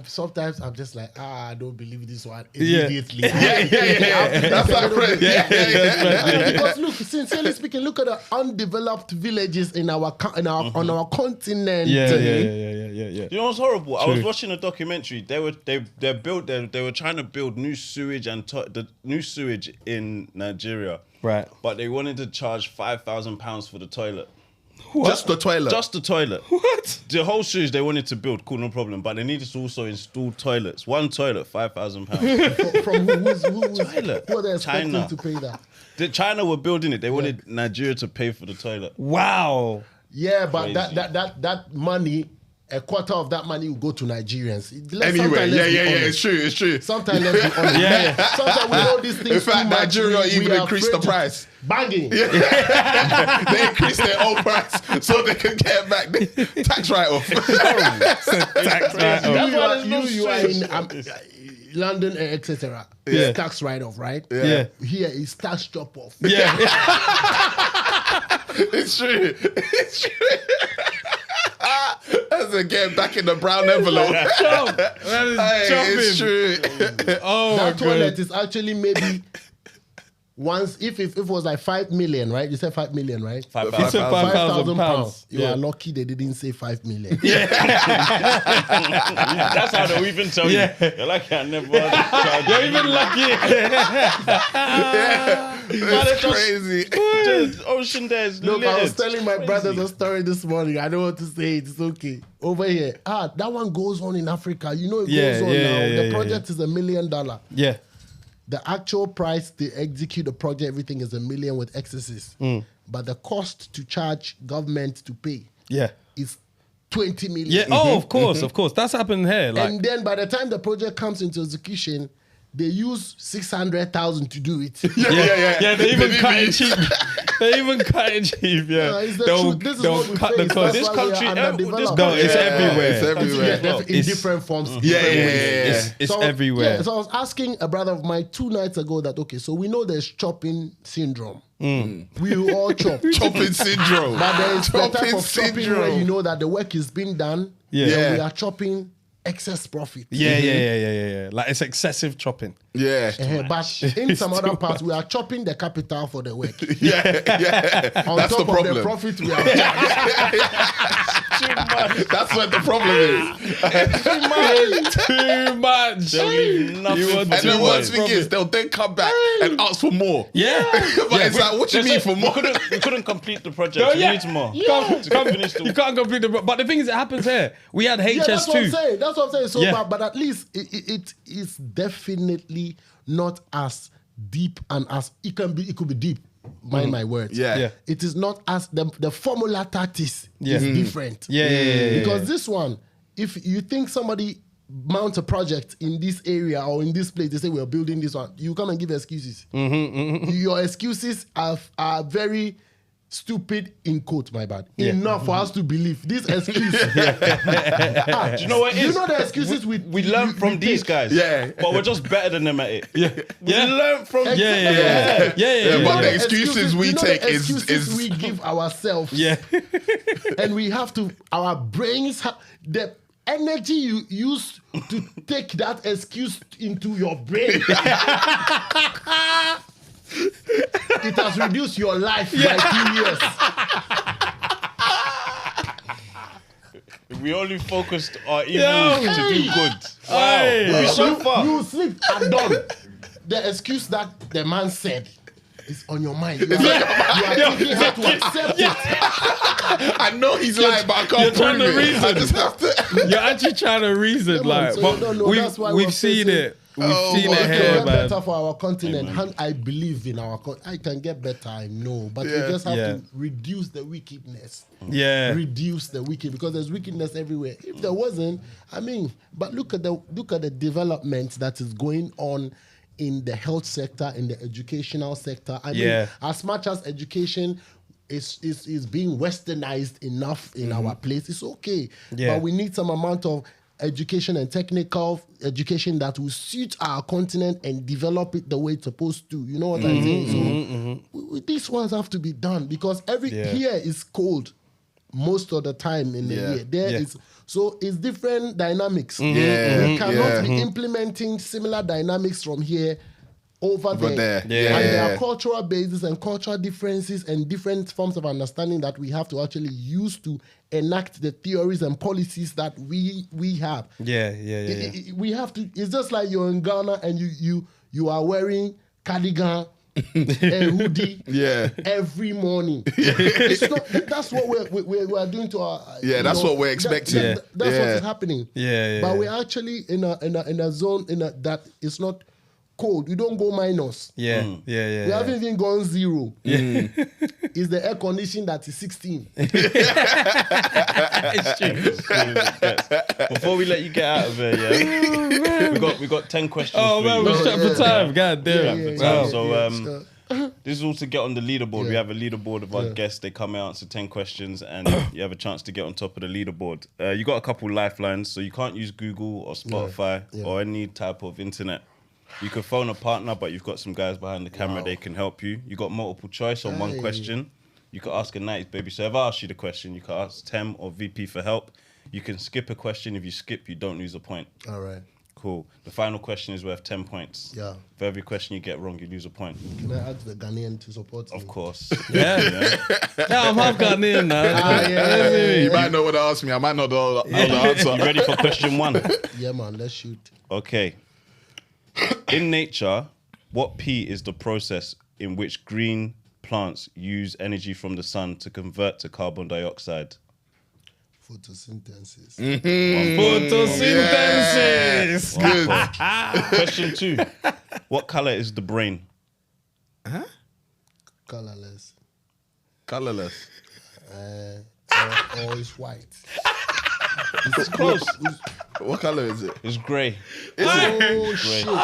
sometimes I'm just like, I don't believe this one immediately. That's our friend. Because look, sincerely speaking, look at the undeveloped villages on our continent. Yeah. You know what's horrible? I was watching a documentary. They were trying to build new sewage the new sewage in Nigeria. Right. But they wanted to charge £5,000 for the toilet. What? Just the toilet. Just the toilet. What? The whole sewage they wanted to build, cool, no problem. But they needed to also install toilets. One toilet, £5,000. From who are they expecting China. to pay that? China were building it. They wanted Nigeria to pay for the toilet. Wow. Yeah, but Crazy. that money, a quarter of that money will go to Nigerians. Anyway, it's true. Sometimes let's be honest. Sometimes we know these things. In fact, too much, Nigeria we even are increased the afraid to- price. Banging. They increased their own price so they can get back the tax write-off. Tax write-off. You are in London, etc. Yeah. Tax write-off, right? Yeah. Here is tax drop-off. Yeah. It's true. That's again back in the brown envelope. It's true. Oh, That toilet is actually maybe once if it was like 5 million, right? You said 5 million, right? He said £5,000. You are lucky they didn't say 5 million. That's how they even tell you. You're lucky I never charged. You're even lucky. It's crazy. The ocean there is Look, I was littered. telling my brothers a story this morning. I don't want to say it. It's okay. Over here. That one goes on in Africa. You know it goes on now. The project is $1 million. Yeah. The actual price to execute the project, everything is $1 million with excesses. But the cost to charge government to pay is 20 million. Yeah. Oh, of course. That's happened here. Like, And then by the time the project comes into execution, they use 600,000 to do it. yeah. They even cut it cheap. They even cut it cheap. Yeah. It's the truth. This is what we cut face. the cost. That's why we are underdeveloped. No, it's everywhere. It's everywhere. In different forms. different ways. It's So, everywhere. Yeah, so I was asking a brother of mine 2 nights ago that, okay, so we know there's chopping syndrome. We all chop. Chopping syndrome. But there is the type Chopping of chopping where syndrome. you know that the work is being done. Yeah. And we are chopping excess profit. Yeah. Like it's excessive chopping. Yeah. But in some other parts, we are chopping the capital for the work. Yeah. On That's top the of problem. the profit we are That's what the problem is. Too much. And then worst thing is, they'll then come back and ask for more. Yeah. But it's like, what do you mean for more? We couldn't complete the project. We need more. You can't complete the. But the thing is, it happens here. We had HS2. that's what I'm saying. That's what I'm saying. So, Yeah. but at least it is definitely not as deep and as it can be. It could be deep. Mind my words. Yeah. It is not as the formula tactics is different. Yeah. Because this one, if you think somebody mounts a project in this area or in this place, they say we're building this one, you come and give excuses. Your excuses are very stupid in quote, my bad. Enough for us to believe this excuse. Do you know what it is? You know the excuses we learn from these guys. Yeah. But we're just better than them at it. We learn from But the excuses we take the is excuses we give ourselves. And we have to, our brains have the energy you use to take that excuse into your brain. It has reduced your life by 2 years. We only focused our evil to do good. Wow. Hey. We're so far. You sleep and done. The excuse that the man said is on your mind. You are thinking how to accept it. I know he's lying, but I can't trying prove to it. I reason. just have to. You're actually trying to reason, Come on, like, so but you don't know. That's why we've we're seen facing- it. seen it It here, can get man. better for our continent. And I believe in our I can get better, I know. But we just have to reduce the wickedness. Yeah. Reduce the wicked, because there's wickedness everywhere. If there wasn't, I mean, but look at the development that is going on in the health sector, in the educational sector. I mean, as much as education is being westernized enough in our place, it's okay. But we need some amount of education and technical education that will suit our continent and develop it the way it's supposed to. You know what I'm saying? So these ones have to be done, because here is cold most of the time in the year. There is, so it's different dynamics. We cannot be implementing similar dynamics from here over there. And there are cultural bases and cultural differences and different forms of understanding that we have to actually use to enact the theories and policies that we have. We have to. It's just like you're in Ghana and you are wearing cardigan and hoodie every morning. It's not, that's what we're doing to our. That's what we're expecting. That's what is happening. But we're actually in a zone that is not cold. You don't go minus. We haven't even gone 0. It's the air condition that is 16. It's true. Before we let you get out of here, we got 10 questions. Oh man, we're shut for time. God damn. So this is all to get on the leaderboard. We have a leaderboard of our guests. They come out, answer 10 questions, and you have a chance to get on top of the leaderboard. You got a couple lifelines, so you can't use Google or Spotify or any type of internet. You can phone a partner, but you've got some guys behind the camera. They can help you. You got multiple choice on one question. You could ask a 90s baby. So if I ask you the question, you could ask Tem or VP for help. You can skip a question. If you skip, you don't lose a point. All right. Cool. The final question is worth 10 points. Yeah. For every question you get wrong, you lose a point. Can I ask the Ghanaian to support me? Of course. Yeah, I'm half Ghanaian now. You might know what to ask me. I might not know the answer. You ready for question 1? Yeah, man. Let's shoot. Okay. In nature, what P is the process in which green plants use energy from the sun to convert to carbon dioxide? Photosynthesis. Photosynthesis. Good. Question 2. What color is the brain? Colorless. Colorless. Or it's white. It's close. What color is it? It's grey. Oh, shit. No,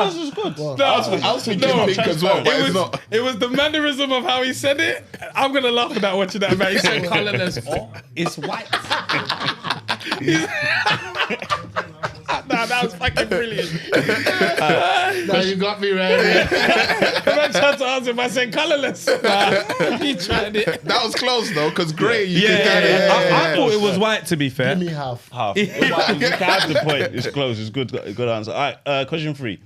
this is good. I was thinking pink as well, but it's not. It was the mannerism of how he said it. I'm gonna laugh at that watching that, man. He said colorless. It's white. Nah, that was fucking brilliant. Now you got me right here. I tried to answer by saying colorless. He tried it. That was close though, because grey. I thought it was white. To be fair, Give me half. You can have the point. It's close. It's good. Good answer. All right. Question 3.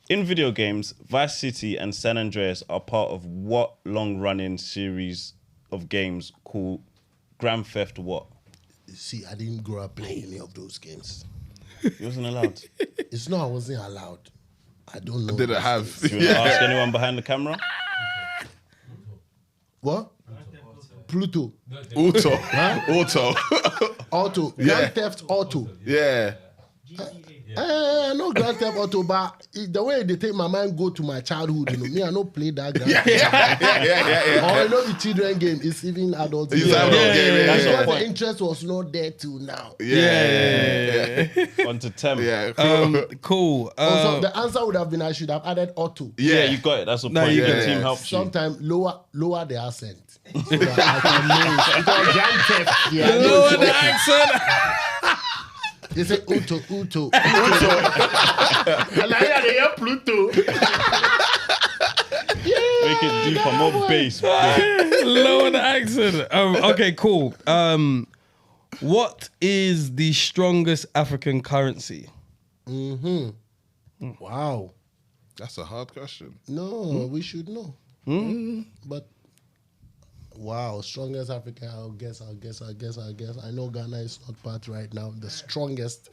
In video games, Vice City and San Andreas are part of what long-running series of games called Grand Theft what? See, I didn't grow up playing any of those games. You wasn't allowed. It's not I wasn't allowed. I don't know. Didn't have. Do you want to ask anyone behind the camera? What? Pluto. Auto. Auto. Grand Theft Auto. Yeah. No Grand Theft Auto, but the way they take my mind go to my childhood, you know, me, I don't play that Grand Theft. Or I know the children game is even adult. It's adult game. That's why the interest was not there till now. On to Tem. cool. Also, the answer would have been I should have added Auto. Yeah, you got it. That's the point. The team helps you. Sometimes lower the accent. So that I can know. Because Grand Theft, Lower the accent. They say Uto. And I hear Pluto. Make it deeper, more bass. Lower the accent. Okay, cool. What is the strongest African currency? Wow. That's a hard question. No, we should know. But wow, strongest African. I'll guess. I know Ghana is not part right now. The strongest.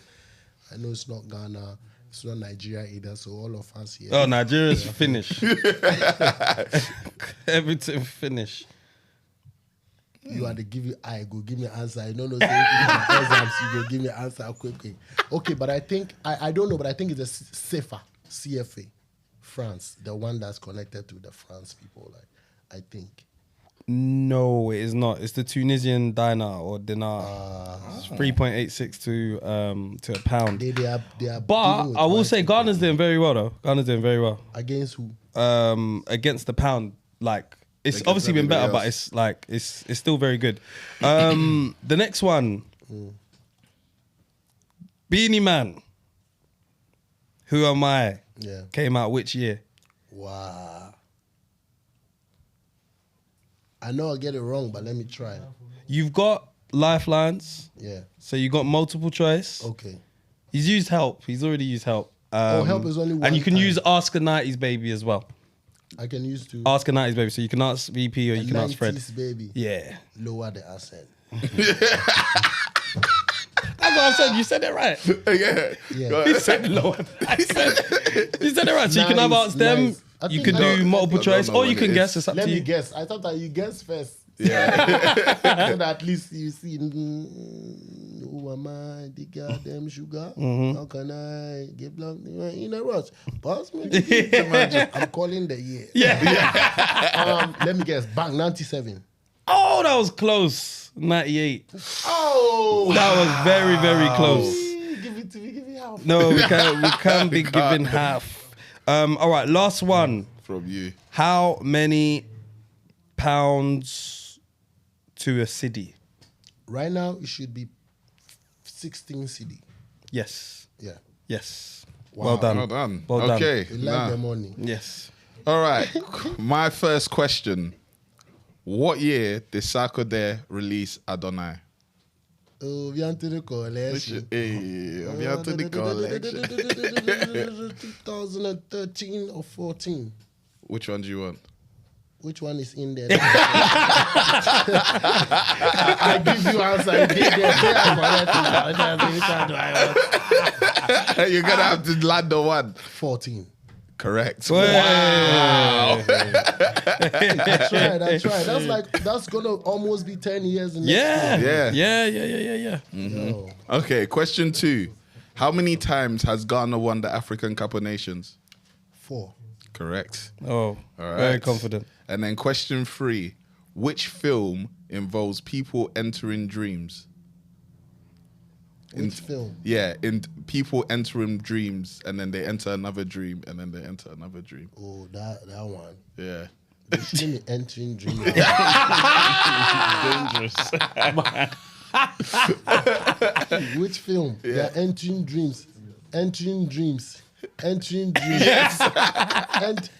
I know it's not Ghana. It's not Nigeria either. So all of us here. Oh, Nigeria's finished. Everything finished. You are the give you I go give me answer. I don't know say if exams you go give me answer quick. Okay, but I think I don't know, but I think it's a safer CFA, France, the one that's connected to the France people. Like I think. No, it is not. It's the Tunisian dinar or dinar. It's 3.86 to a pound. They are. But I will say Ghana's doing very well though. Ghana's doing very well. Against who? Against the pound. Like it's Against obviously been better, everybody but it's like it's still very good. The next one, Beanie Man. Who Am I? Yeah. Came out which year? Wow. I know I get it wrong, but let me try. You've got lifelines. Yeah. So you got multiple choice. Okay. He's used help. He's already used help. Help is only one and you can time. use Ask a 90s Baby as well. I can use to Ask a 90s Baby. So you can ask VP or you can ask Fred. 90s baby. Yeah. Lower the accent. That's what I said. You said it right. Yeah. He said lower. You said it right. So you can have Nice, asked them. nice. I You think can I- do multiple I don't choice know or what you it can is. guess. It's up Let to me you. guess. I thought that you guess first. Yeah. So that at least you see, who am I? The goddamn sugar. How can I get blocked in a rush? Pass me. I'm calling the year. Yeah. Let me guess. Bang, 97. Oh, that was close. 98. Oh, That was very, very close. give it to me. Give me half. No, we can't be giving half. All right, last one. From you. How many pounds to a city? Right now, it should be 16 CD. Yes. Yeah. Yes. Wow. Well done. Well done. Well done. Okay. We like the money. Yes. All right. My first question. What year did Sarkodie release Adonai? Oh, viens to the collection. Hey, on vient to the collection. 2013 or 14. Which one do you want? Which one is in there? I give you answer. You give You're going to have to land on one. 14. Correct. Wow. That's right. That's gonna almost be 10 years in next year. Yeah. Yo. Okay, question 2. How many times has Ghana won the African Cup of Nations? 4. Correct. Oh, All right. very confident. And then question 3. Which film involves people entering dreams? Which film? Yeah, in people entering dreams, and then they enter another dream, and then they enter another dream. Oh, that one. Yeah. They shouldn't be entering dreams. Dangerous. Which film? Yeah. They're entering dreams. Entering dreams. Entering dreams. Yes. And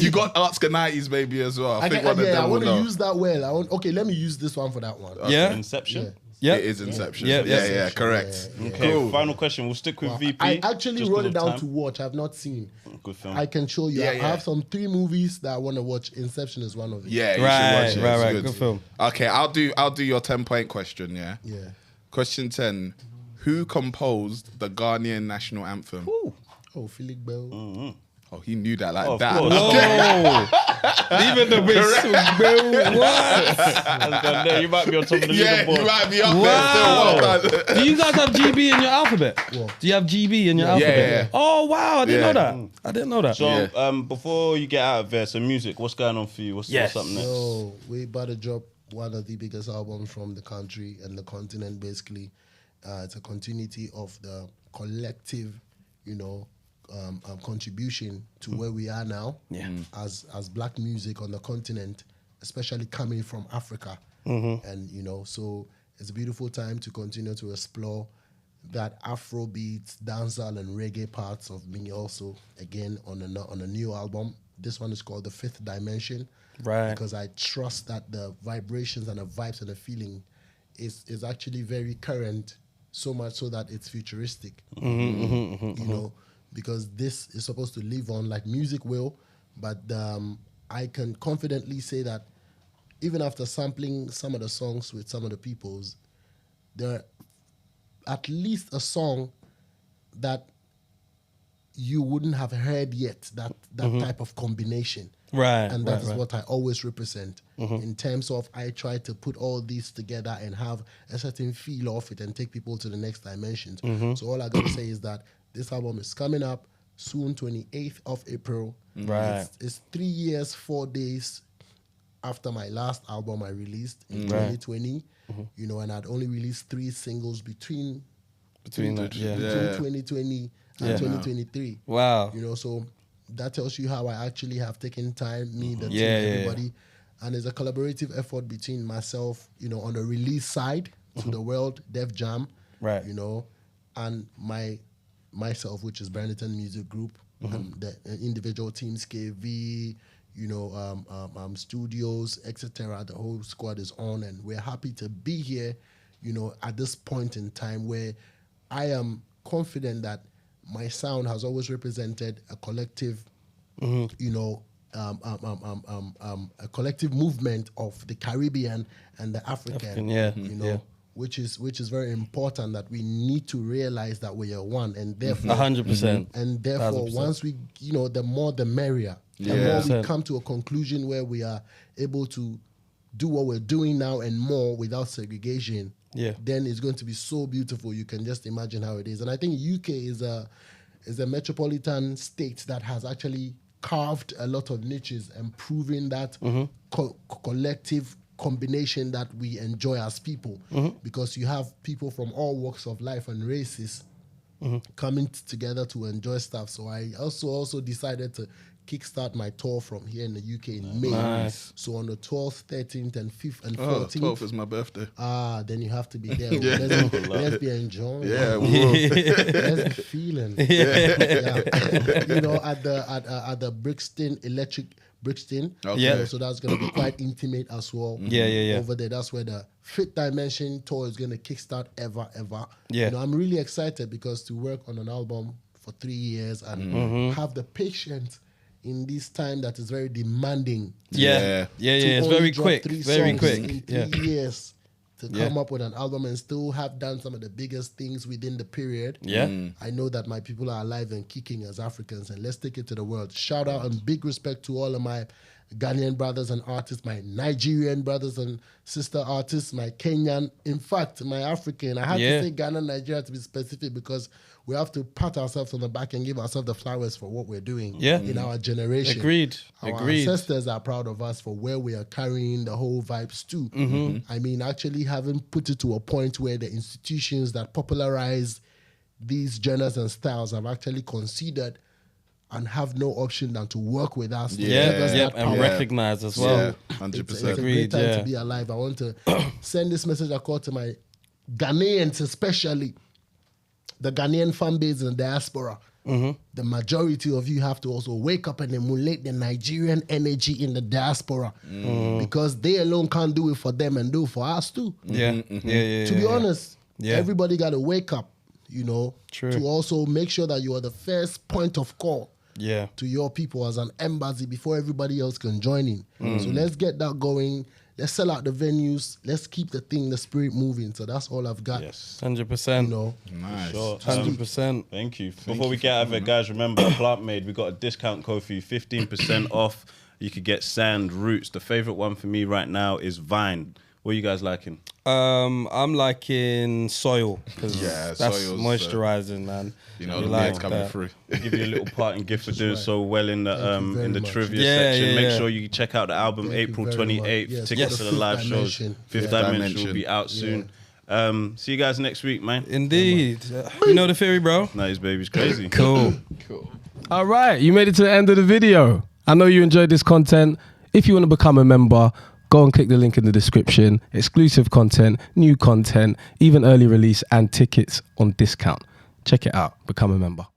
You got Ask a 90s Baby as well. I think one of I them want will to know. use that well. Okay, let me use this one for that one. Yeah. Inception. Yeah. It is Inception. Yeah, Yeah, correct. Okay, Cool. final question. We'll stick with VP. I actually just wrote 'cause it of down time. to watch. I've not seen. Good film. I can show you. Yeah, I yeah. have some 3 movies that I want to watch. Inception is one of it. Yeah, you Right, should watch it. right, It's right. Good film. Okay, I'll do your 10-point question, yeah? Yeah. Question 10. Who composed the Ghanaian national anthem? Oh, Philip Bell. Oh, he knew that like Of that. course. Oh, even the whistle. What? I was gonna know, you might be on top of the Yeah, leaderboard. you might be up Wow. there still. Well done. Do you guys have GB in your alphabet? What? Do you have GB in your alphabet? yeah. Oh wow, I didn't Yeah. know that. I didn't know that. So, Yeah. before you get out of there, so music, what's going on for you? What's up next? So we about to drop one of the biggest albums from the country and the continent. Basically, it's a continuity of the collective, contribution to where we are now. Yeah. As Black music on the continent, especially coming from Africa, and so it's a beautiful time to continue to explore that Afrobeats, dancehall, and reggae parts of me also again on a new album. This one is called The Fifth Dimension. Right. Because I trust that the vibrations and the vibes and the feeling is actually very current, so much so that it's futuristic. Because this is supposed to live on like music will, but I can confidently say that even after sampling some of the songs with some of the peoples, there are at least a song that you wouldn't have heard yet, that type of combination. And that is what I always represent. In terms of, I try to put all these together and have a certain feel of it and take people to the next dimensions. So all I got to say is that this album is coming up soon, 28th of April. It's 3 years, 4 days after my last album I released in 2020. You know, and I'd only released 3 singles between 2020 and 2023. Wow. You know, so that tells you how I actually have taken time, me, the team, everybody. And it's a collaborative effort between myself, you know, on the release side to the world, Def Jam, you know, and myself, which is Brandon Music Group, and the individual teams, KV, you know, studios, etc. The whole squad is on, and we're happy to be here, you know, at this point in time where I am confident that my sound has always represented a collective, you know, a collective movement of the Caribbean and the African, you know, which is very important, that we need to realize that we are one, and therefore 100%. And therefore 100%. Once we, you know, the more the merrier. The more we come to a conclusion where we are able to do what we're doing now and more without segregation, then it's going to be so beautiful. You can just imagine how it is. And I think UK is a metropolitan state that has actually carved a lot of niches and proven that collective combination that we enjoy as people, because you have people from all walks of life and races coming together to enjoy stuff. So I also decided to kickstart my tour from here in the UK in May. So on the 12th, 13th, and 5th and 14th. 12th is my birthday. Then you have to be there. Let's be enjoying. Let's be feeling. You know, at the Brixton Brixton. So that's going to be quite intimate as well. Over there, that's where the Fifth Dimension tour is going to kickstart ever. You know, I'm really excited because to work on an album for 3 years and have the patience in this time that is very demanding. It's very quick. Very quick. In 3 years to come up with an album and still have done some of the biggest things within the period. I know that my people are alive and kicking as Africans, and let's take it to the world. Shout out and big respect to all of my Ghanaian brothers and artists, my Nigerian brothers and sister artists, my Kenyan, in fact, my African. I had to say Ghana, Nigeria to be specific because we have to pat ourselves on the back and give ourselves the flowers for what we're doing in our generation. Agreed. Our ancestors are proud of us for where we are carrying the whole vibes to. I mean, actually having put it to a point where the institutions that popularize these genres and styles have actually considered and have no option than to work with us. And recognize as well. 100%. It's a great time to be alive. I want to send this message across to my Ghanaians, especially the Ghanaian fan base and diaspora. The majority of you have to also wake up and emulate the Nigerian energy in the diaspora because they alone can't do it for them and do it for us too. To be honest, everybody got to wake up, you know, to also make sure that you are the first point of call to your people as an embassy before everybody else can join in. So let's get that going. Let's sell out the venues. Let's keep the spirit moving. So that's all I've got. 100%. You know, nice. Sure. 100%. Thank you. Before we get out of it, guys, remember Plant Made. We got a discount code for you, 15% off. You could get Sand Roots. The favorite one for me right now is Vine. What are you guys liking? I'm liking Soil because that's Soil's, moisturizing, man. You know, the like coming through. We'll give you a little parting gift for doing so well in the trivia section. Make sure you check out the album April 28th. Tickets to the live shows. Fifth Dimension will be out soon. See you guys next week, man. Indeed. You know the theory, bro. Nice, baby's crazy. Cool. All right, you made it to the end of the video. I know you enjoyed this content. If you want to become a member, go and click the link in the description. Exclusive content, new content, even early release and tickets on discount. Check it out. Become a member.